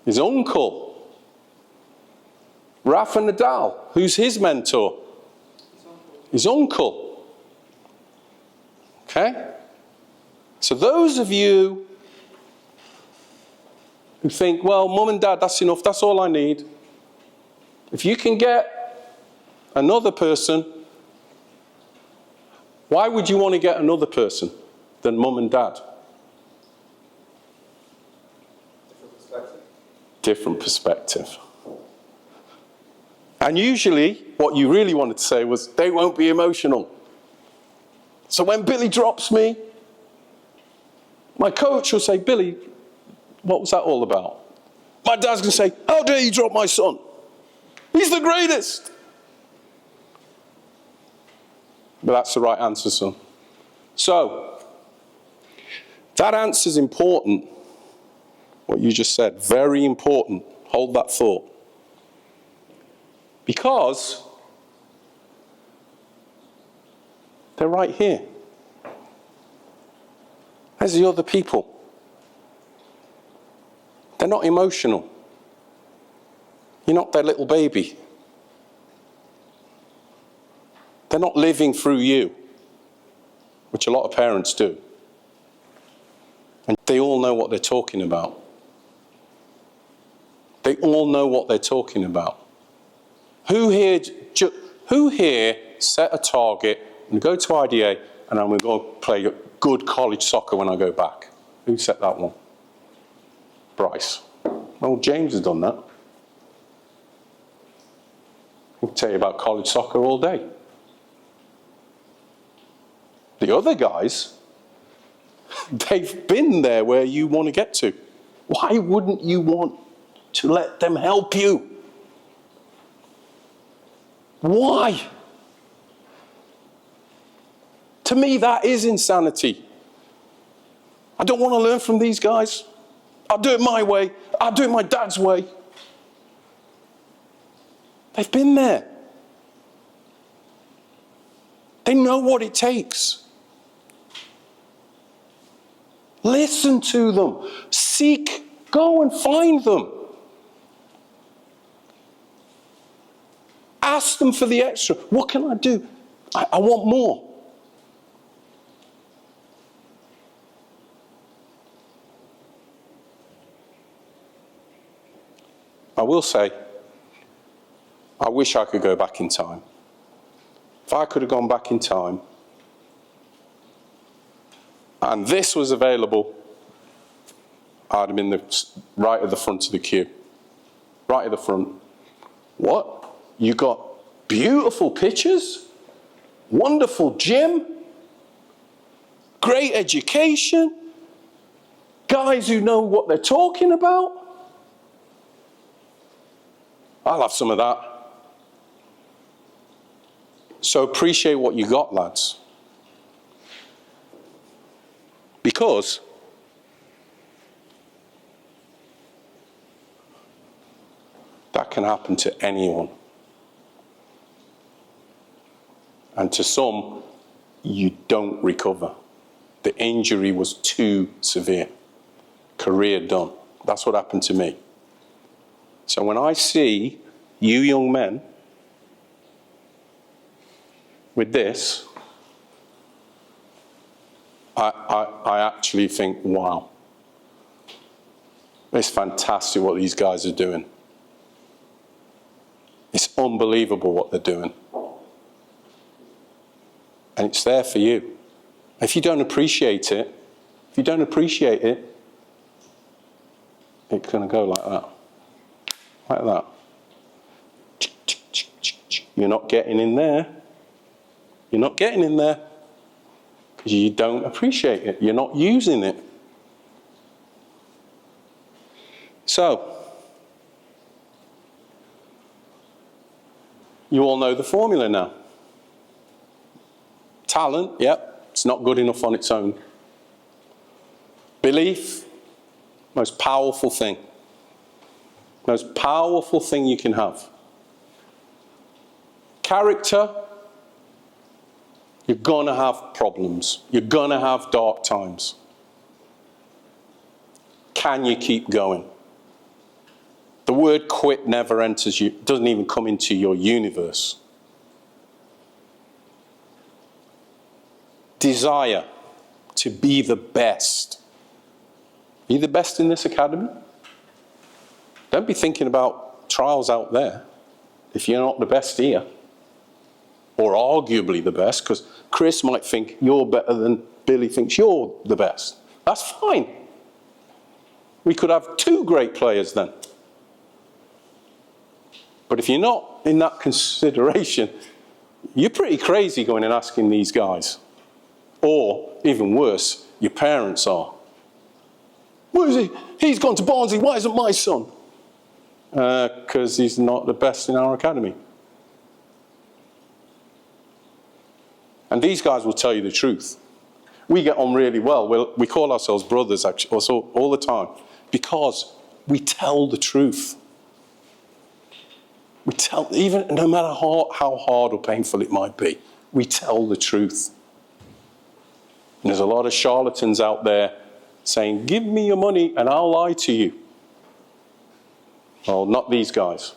His uncle. Rafa Nadal, who's his mentor? His uncle. Okay? So those of you who think, well, mum and dad, that's enough, that's all I need. If you can get another person, why would you want to get another person than mum and dad? Different perspective. And usually, what you really wanted to say was, they won't be emotional. So when Billy drops me, my coach will say, Billy, what was that all about? My dad's going to say, how dare you drop my son? He's the greatest. But that's the right answer, son. So, that answer's important. What you just said, very important. Hold that thought. Because they're right here. There's the other people. They're not emotional. You're not their little baby. They're not living through you, which a lot of parents do. And they all know what they're talking about. They all know what they're talking about. Who here set a target and go to IDA and I'm going to go play good college soccer when I go back? Who set that one? Bryce. Well, James has done that. I can tell you about college soccer all day. The other guys, they've been there where you want to get to. Why wouldn't you want to let them help you? Why? To me, that is insanity. I don't want to learn from these guys. I'll do it my way. I'll do it my dad's way. They've been there. They know what it takes. Listen to them. Seek. Go and find them. Ask them for the extra. What can I do? I want more. I will say, I wish I could go back in time. If I could have gone back in time, and this was available, I'd have been right at the front of the queue. Right at the front. What? You got beautiful pictures, wonderful gym, great education, guys who know what they're talking about. I'll have some of that. So appreciate what you got, lads. Because that can happen to anyone. And to some, you don't recover. The injury was too severe. Career done. That's what happened to me. So when I see you young men with this, I actually think, wow, it's fantastic what these guys are doing. It's unbelievable what they're doing. And it's there for you. If you don't appreciate it, it's going to go like that. Like that. You're not getting in there. You're not getting in there because you don't appreciate it. You're not using it. So, you all know the formula now. Talent, yep, it's not good enough on its own. Belief, most powerful thing. Most powerful thing you can have. Character, you're going to have problems. You're going to have dark times. Can you keep going? The word quit never enters you, doesn't even come into your universe. Desire to be the best. Are you the best in this academy? Don't be thinking about trials out there if you're not the best here. Or arguably the best, because Chris might think you're better than Billy thinks you're the best. That's fine. We could have 2 great players then. But if you're not in that consideration, you're pretty crazy going and asking these guys. Or, even worse, your parents are. Where is he? He's gone to Barnsley. Why isn't my son? Because he's not the best in our academy. And these guys will tell you the truth. We get on really well. We call ourselves brothers actually, also all the time, because we tell the truth. We tell, even no matter how hard or painful it might be, we tell the truth. And there's a lot of charlatans out there saying, give me your money and I'll lie to you. Well, not these guys.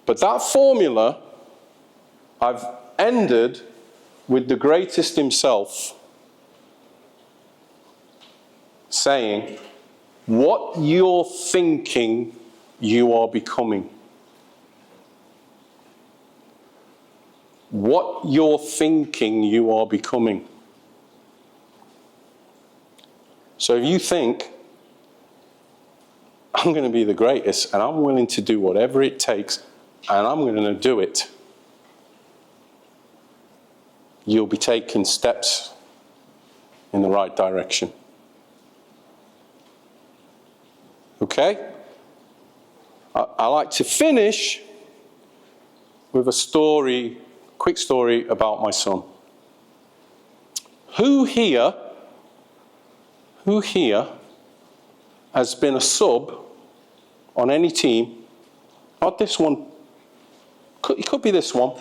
But that formula, I've ended with the greatest himself saying, what you're thinking, you are becoming. What you're thinking, you are becoming. So if you think, I'm going to be the greatest and I'm willing to do whatever it takes and I'm going to do it, you'll be taking steps in the right direction. Okay? I like to finish with a story, quick story about my son. Who here has been a sub on any team? Not this one. It could be this one.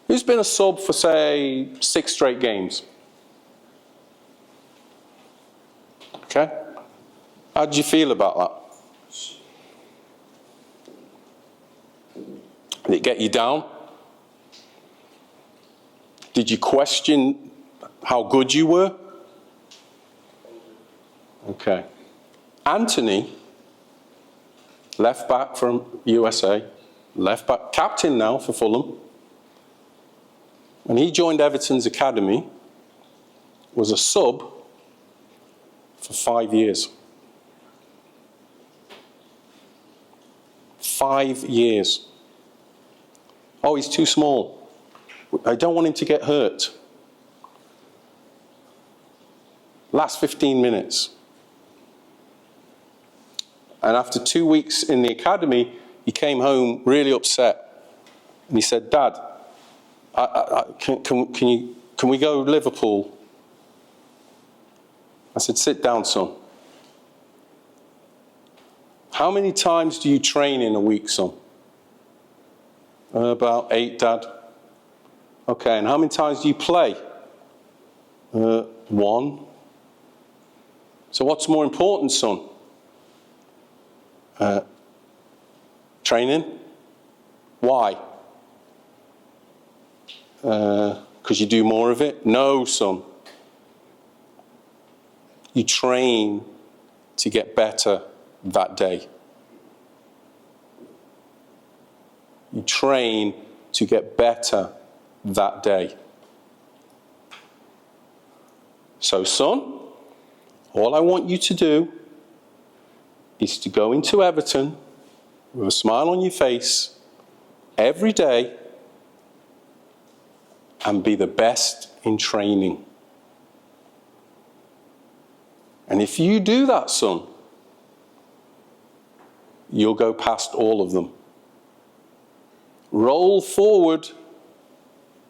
Who's been a sub for, say, 6 straight games? Okay? How did you feel about that? Did it get you down? Did you question how good you were? Okay. Anthony, left back from USA, left back, captain now for Fulham. When he joined Everton's academy, was a sub for 5 years. 5 years. Oh, he's too small. I don't want him to get hurt. Last 15 minutes. And after 2 weeks in the academy, he came home really upset. And he said, Dad, can we go to Liverpool? I said, sit down, son. How many times do you train in a week, son? About 8, Dad. Okay, and how many times do you play? 1. So what's more important, son? Training? Why? Because you do more of it? No, son. You train to get better that day. You train to get better that day. So, son, all I want you to do is to go into Everton with a smile on your face every day and be the best in training. And if you do that, son, you'll go past all of them. Roll forward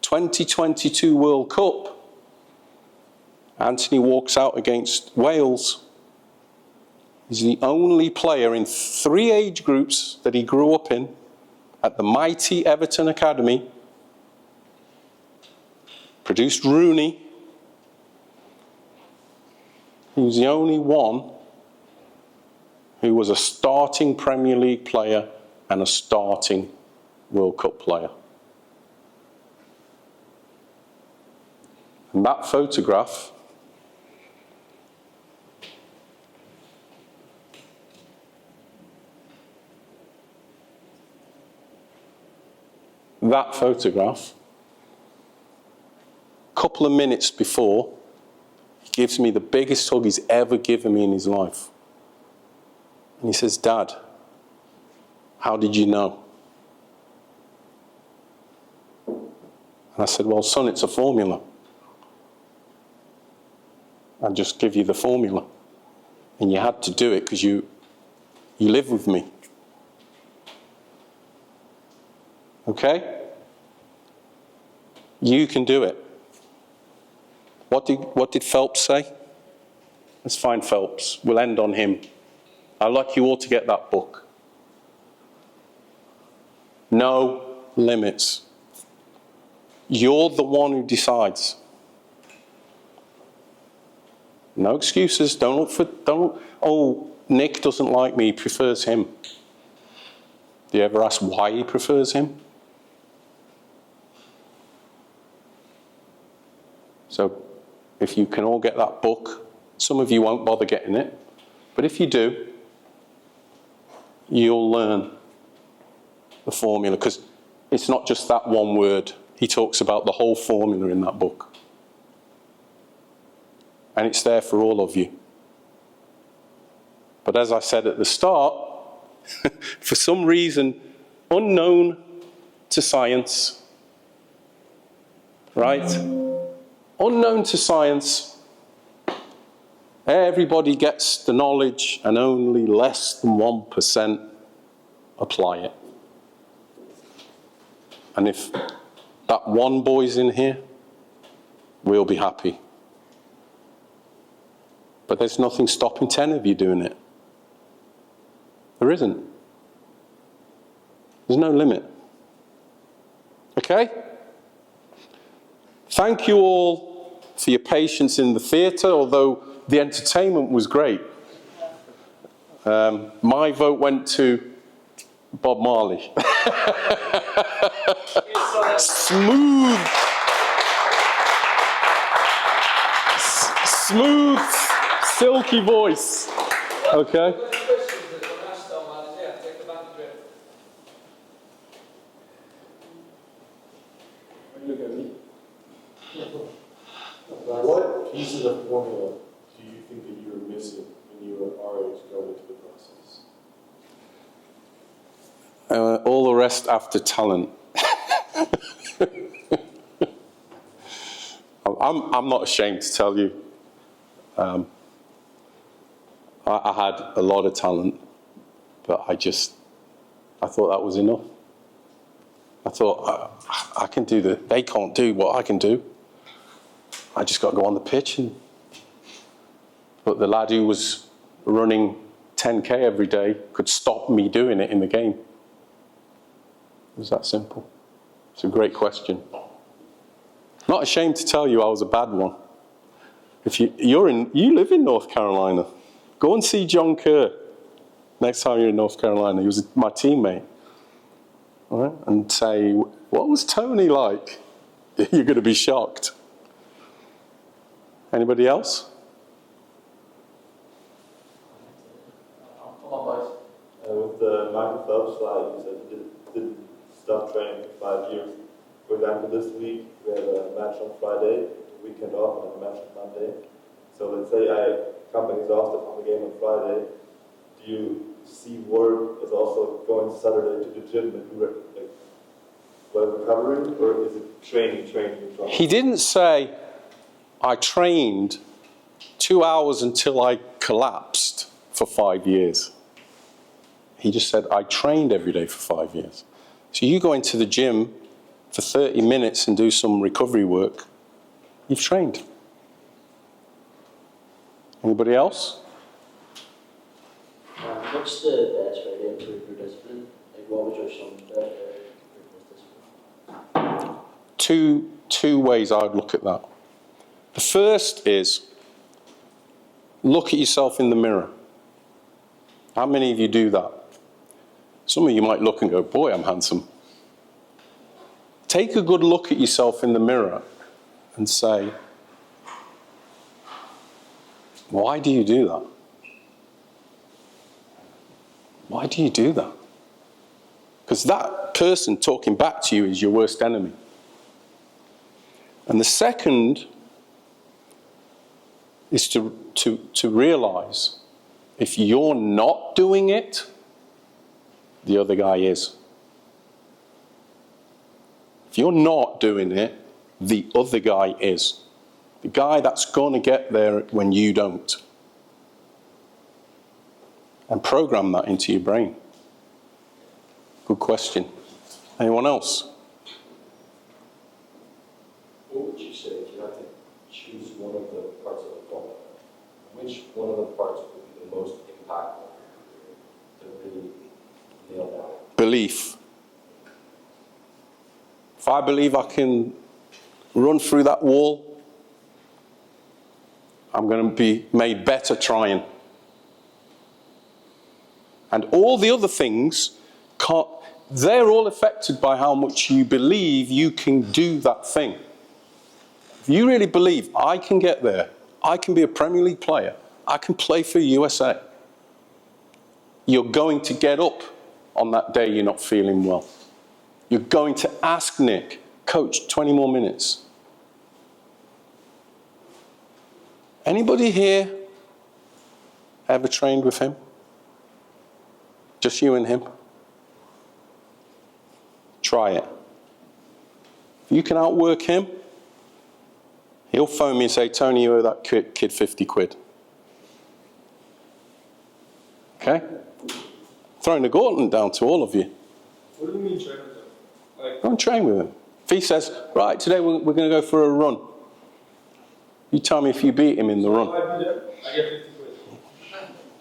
2022 World Cup. Anthony walks out against Wales. He's the only player in 3 age groups that he grew up in at the mighty Everton Academy. Produced Rooney. He was the only one who was a starting Premier League player and a starting World Cup player. And that photograph a couple of minutes before, he gives me the biggest hug he's ever given me in his life. And he says, Dad, how did you know? And I said, well, son, it's a formula. I'll just give you the formula. And you had to do it because you live with me. Okay? You can do it. What did Phelps say? Let's find Phelps. We'll end on him. I'd like you all to get that book. No limits. You're the one who decides. No excuses. Oh, Nick doesn't like me, he prefers him. Do you ever ask why he prefers him? So, if you can all get that book, some of you won't bother getting it, but if you do, you'll learn the formula, because it's not just that one word. He talks about the whole formula in that book. And it's there for all of you. But as I said at the start, for some reason unknown to science, right? Unknown to science, everybody gets the knowledge and only less than 1% apply it. And if that one boy's in here, we'll be happy. But there's nothing stopping 10 of you doing it. There isn't. There's no limit. Okay? Thank you all for your patience in the theatre, although the entertainment was great. My vote went to Bob Marley. Smooth, silky voice. Okay? What pieces of formula do you think that you were missing when you were our age going into the process? All the rest after talent. I'm not ashamed to tell you. I had a lot of talent, but I thought that was enough. I thought, I can do they can't do what I can do. I just got to go on the pitch. But the lad who was running 10K every day could stop me doing it in the game. It was that simple. It's a great question. Not ashamed to tell you I was a bad one. If you live in North Carolina, go and see John Kerr next time you're in North Carolina. He was my teammate. All right? And say, what was Tony like? You're going to be shocked. Anybody else? With the Michael Phelps slide, you said you didn't stop training for 5 years. For example, this week we have a match on Friday, the weekend off, and a match on Monday. So let's say I come back exhausted from the game on Friday. Do you see work as also going Saturday to the gym and do like recovery, or is it training? He didn't say, I trained 2 hours until I collapsed for 5 years. He just said, I trained every day for 5 years. So you go into the gym for 30 minutes and do some recovery work, you've trained. Anybody else? What's the best way to improve your discipline? Like, what was your son's best way to improve his discipline? Two ways I would look at that. The first is, look at yourself in the mirror. How many of you do that? Some of you might look and go, boy, I'm handsome. Take a good look at yourself in the mirror and say, why do you do that? Why do you do that? Because that person talking back to you is your worst enemy. And the second is to realize if you're not doing it, the other guy is. If you're not doing it, the other guy is. The guy that's going to get there when you don't. And program that into your brain. Good question. Anyone else? What would you say if you had to choose one of the parts of the formula? Which one of the parts would be the most impactful to really nail down? Belief. If I believe I can run through that wall, I'm going to be made better trying. And all the other things, they're all affected by how much you believe you can do that thing. If you really believe, I can get there, I can be a Premier League player, I can play for USA, you're going to get up on that day you're not feeling well. You're going to ask Nick, coach, 20 more minutes. Anybody here ever trained with him? Just you and him? Try it. If you can outwork him, he'll phone me and say, Tony, you owe that kid 50 quid. Okay? Throwing the gauntlet down to all of you. What do you mean train with him? Go and train with him. If he says, right, today we're going to go for a run. You tell me if you beat him in the run. I get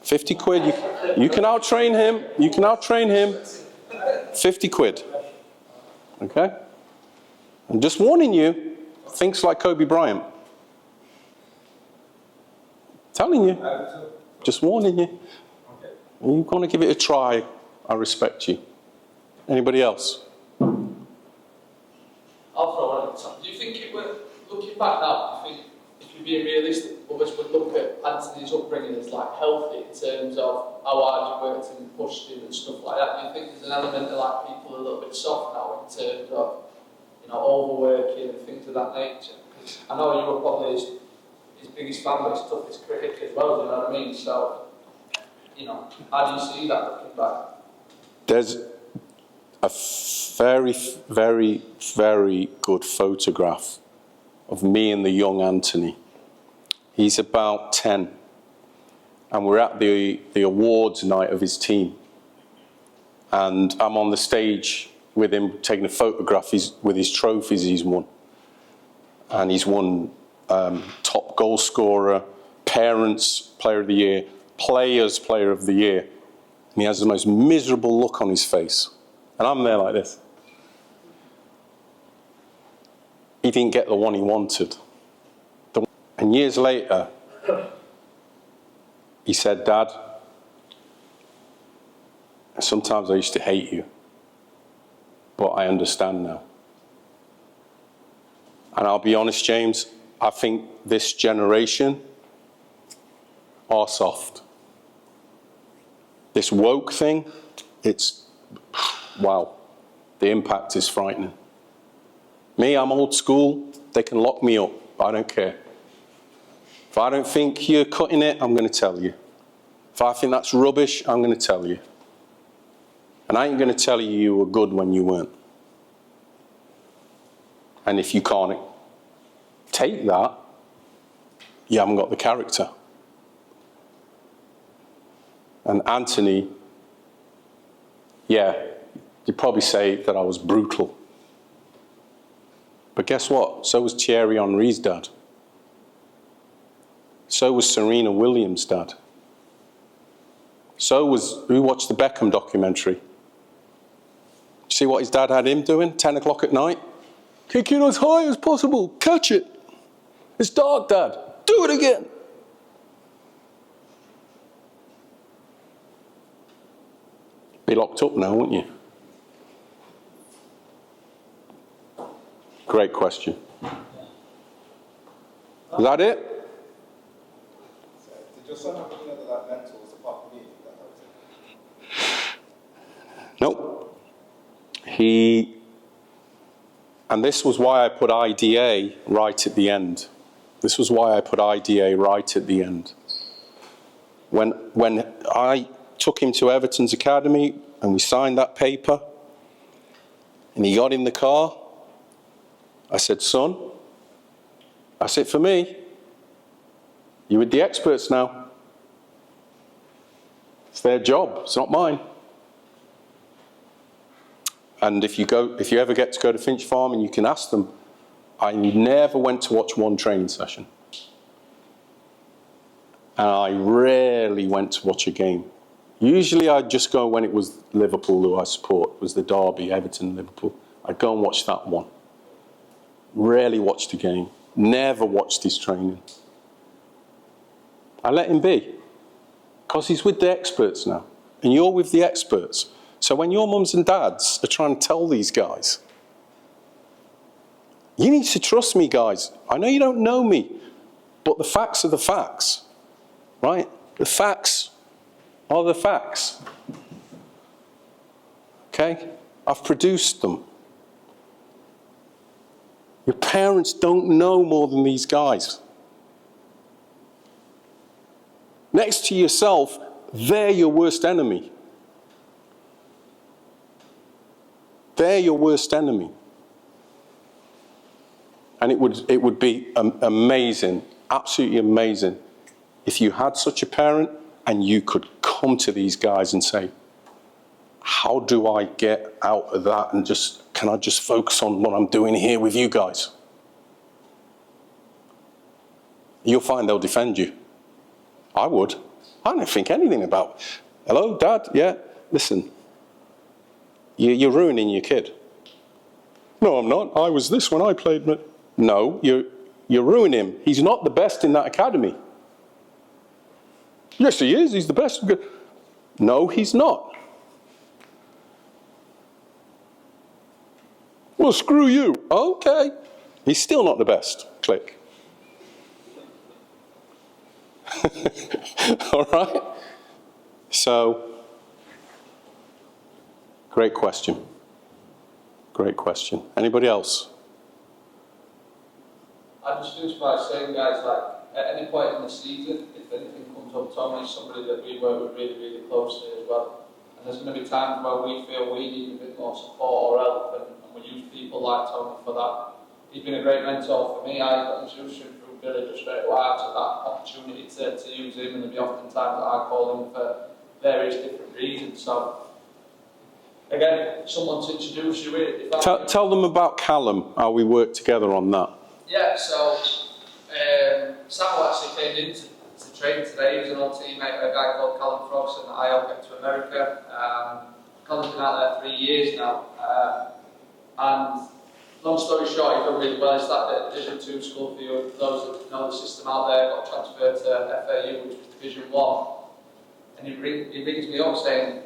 50 quid. 50 quid, you can out-train him, 50 quid. Okay? I'm just warning you, thinks like Kobe Bryant. Telling you, just warning you. You're going to give it a try, I respect you. Anybody else? I'll throw one at the top. Do you think it would, looking back now, I think if you're being realistic, others would look at Anthony's upbringing as like healthy in terms of how hard you worked and pushed him and stuff like that? Do you think there's an element of like people a little bit soft now in terms of, overworking and things of that nature? Because I know you were probably his biggest fan, but his toughest critic as well, do you know what I mean? So, how do you see that looking back? There's a very, very, very good photograph of me and the young Anthony. He's about 10, and we're at the awards night of his team. And I'm on the stage with him taking a photograph with his trophies he's won. And he's won top goal scorer, parents player of the year, players player of the year. And he has the most miserable look on his face. And I'm there like this. He didn't get the one he wanted. And years later, he said, Dad, sometimes I used to hate you, but I understand now. And I'll be honest, James, I think this generation are soft. This woke thing, wow, the impact is frightening. Me, I'm old school. They can lock me up. I don't care. If I don't think you're cutting it, I'm going to tell you. If I think that's rubbish, I'm going to tell you. And I ain't going to tell you you were good when you weren't. And if you can't take that, you haven't got the character. And Anthony, yeah, you'd probably say that I was brutal. But guess what? So was Thierry Henry's dad. So was Serena Williams' dad. So was, who watched the Beckham documentary? See what his dad had him doing? 10 o'clock at night? Kick it as high as possible. Catch it. It's dark, Dad. Do it again. Be locked up now, wouldn't you? Great question. Is that it? Did your son have any other mentors apart from you? Nope. And this was why I put IDA right at the end. This was why I put IDA right at the end. When I took him to Everton's academy and we signed that paper and he got in the car, I said, son, that's it for me. You're with the experts now. It's their job, it's not mine. And if you ever get to go to Finch Farm and you can ask them, I never went to watch one training session. And I rarely went to watch a game. Usually I'd just go when it was Liverpool who I support, it was the derby, Everton, Liverpool. I'd go and watch that one. Rarely watched a game. Never watched his training. I let him be. Because he's with the experts now. And you're with the experts. So when your mums and dads are trying to tell these guys, you need to trust me, guys. I know you don't know me, but the facts are the facts, right? The facts are the facts. Okay? I've produced them. Your parents don't know more than these guys. Next to yourself, they're your worst enemy. They're your worst enemy. And it would be amazing, absolutely amazing, if you had such a parent and you could come to these guys and say, how do I get out of that and can I just focus on what I'm doing here with you guys? You'll find they'll defend you. I would. I don't think anything about, hello, Dad? Yeah, listen. You're ruining your kid. No, I'm not. I was this when I played. No, you're ruining him. He's not the best in that academy. Yes, he is. He's the best. No, he's not. Well, screw you. Okay. He's still not the best. Click. All right? So, great question. Great question. Anybody else? I just finish by saying, guys, like, at any point in the season, if anything comes up, Tom is somebody that we work with really, really closely as well. And there's going to be times where we feel we need a bit more support or help, and we use people like Tony for that. He's been a great mentor for me. I got introduced to him through Billy just straight away. I took that opportunity to use him, and there'll be often times that I call him for various different reasons. So, again, someone to introduce you with. Tell them about Callum, how we work together on that. Yeah, so Sam actually came in to train today. He was an old teammate of a guy called Callum Frogson that I helped get to America. Callum's been out there 3 years now. And long story short, he's done really well. It's like the Division 2 school for you. Those that know the system out there, got transferred to FAU, which was Division 1. And he rings me up saying,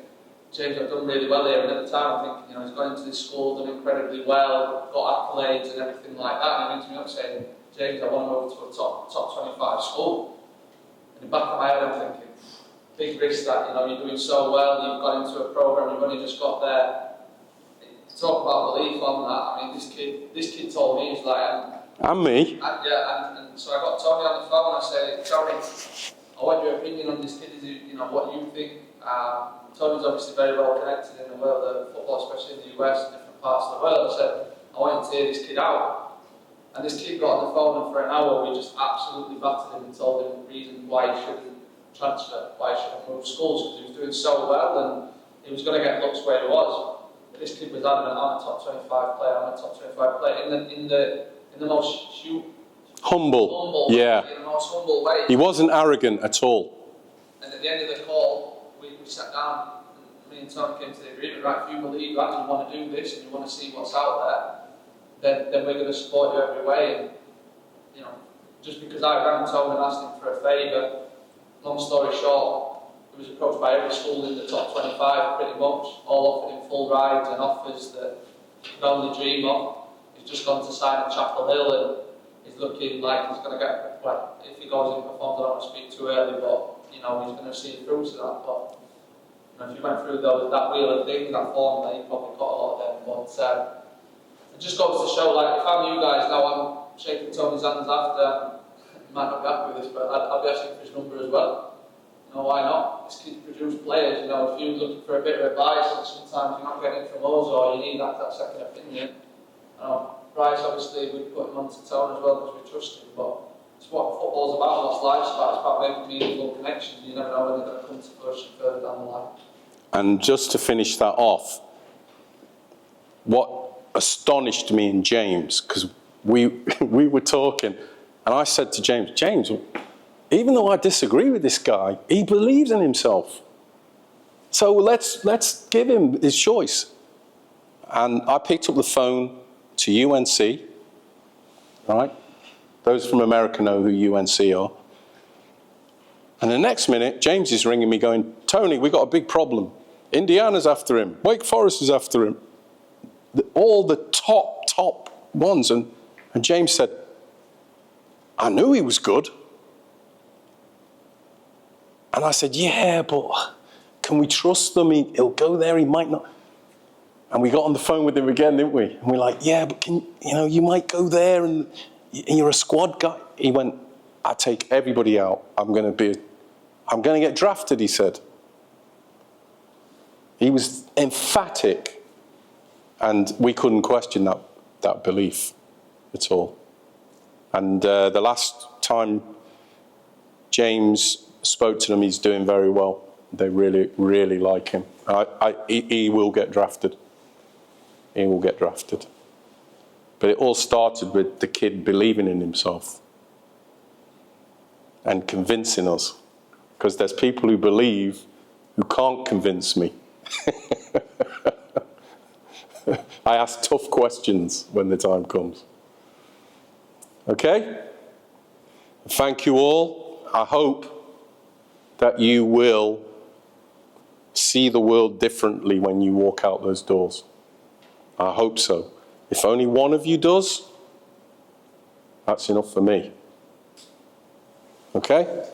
James, I've done really well here. And at the time, I'm thinking, he's gone into this school, done incredibly well, got accolades and everything like that. And he rings me up saying, James, I want to move to a top 25 school. In the back of my head, I'm thinking, big risk that, you're doing so well, you've gone into a program, you've only just got there. Talk about belief on that. I mean, this kid told me, he's like, And me. And so I got Tony on the phone. I said, Tony, I want your opinion on this kid. Is it, what you think? Tony's obviously very well connected in the world of football, especially in the US and different parts of the world. I said, I want you to hear this kid out. And this kid got on the phone, and for an hour we just absolutely battered him and told him reasons why he shouldn't transfer, why he shouldn't move schools, because he was doing so well and he was going to get looks where he was. But this kid was adamant, I'm a top 25 player, I'm a top 25 player, in the most humble, yeah. in the most humble way. He wasn't arrogant at all. And at the end of the call, we sat down, and me and Tony came to the agreement, right, if you believe that, and you want to do this, and you want to see what's out there, then we're going to support you every way. And, just because I rang Tony and asked him for a favour, long story short, he was approached by every school in the top 25, pretty much, all offered him full rides and offers that he could only dream of. He's just gone to sign at Chapel Hill, and he's looking like he's going to get, well, if he goes and performs, I don't want to speak too early, but he's going to see through to that. But if you went through that wheel of things, that formula, you probably got a lot of them. But it just goes to show, like, if I'm you guys now, I'm shaking Tony's hands after. You might not be happy with this, but I'll be asking for his number as well. Why not? This kid's produced players. If you're looking for a bit of advice, and sometimes you're not getting it from us, or you need that second opinion. Bryce, obviously, we put him onto Tony as well because we trust him, but it's what football's about, what's life's about. It's about making meaningful connections. You never know when they're going to come to fruition further down the line. And just to finish that off, what astonished me in James, because we were talking, and I said to James, even though I disagree with this guy, he believes in himself. So let's give him his choice. And I picked up the phone to UNC, right? Those from America know who UNC are. And the next minute, James is ringing me going, Tony, we got a big problem. Indiana's after him. Wake Forest is after him. All the top ones. And James said, I knew he was good. And I said, yeah, but can we trust them? He'll go there, he might not. And we got on the phone with him again, didn't we? And we're like, yeah, but you might go there and you're a squad guy. He went, I take everybody out. I'm going to get drafted, he said. He was emphatic, and we couldn't question that belief at all. And the last time James spoke to them, he's doing very well. They really, really like him. He will get drafted. He will get drafted. But it all started with the kid believing in himself and convincing us. Because there's people who believe who can't convince me. I ask tough questions when the time comes. Okay? Thank you all. I hope that you will see the world differently when you walk out those doors. I hope so. If only one of you does, that's enough for me. Okay?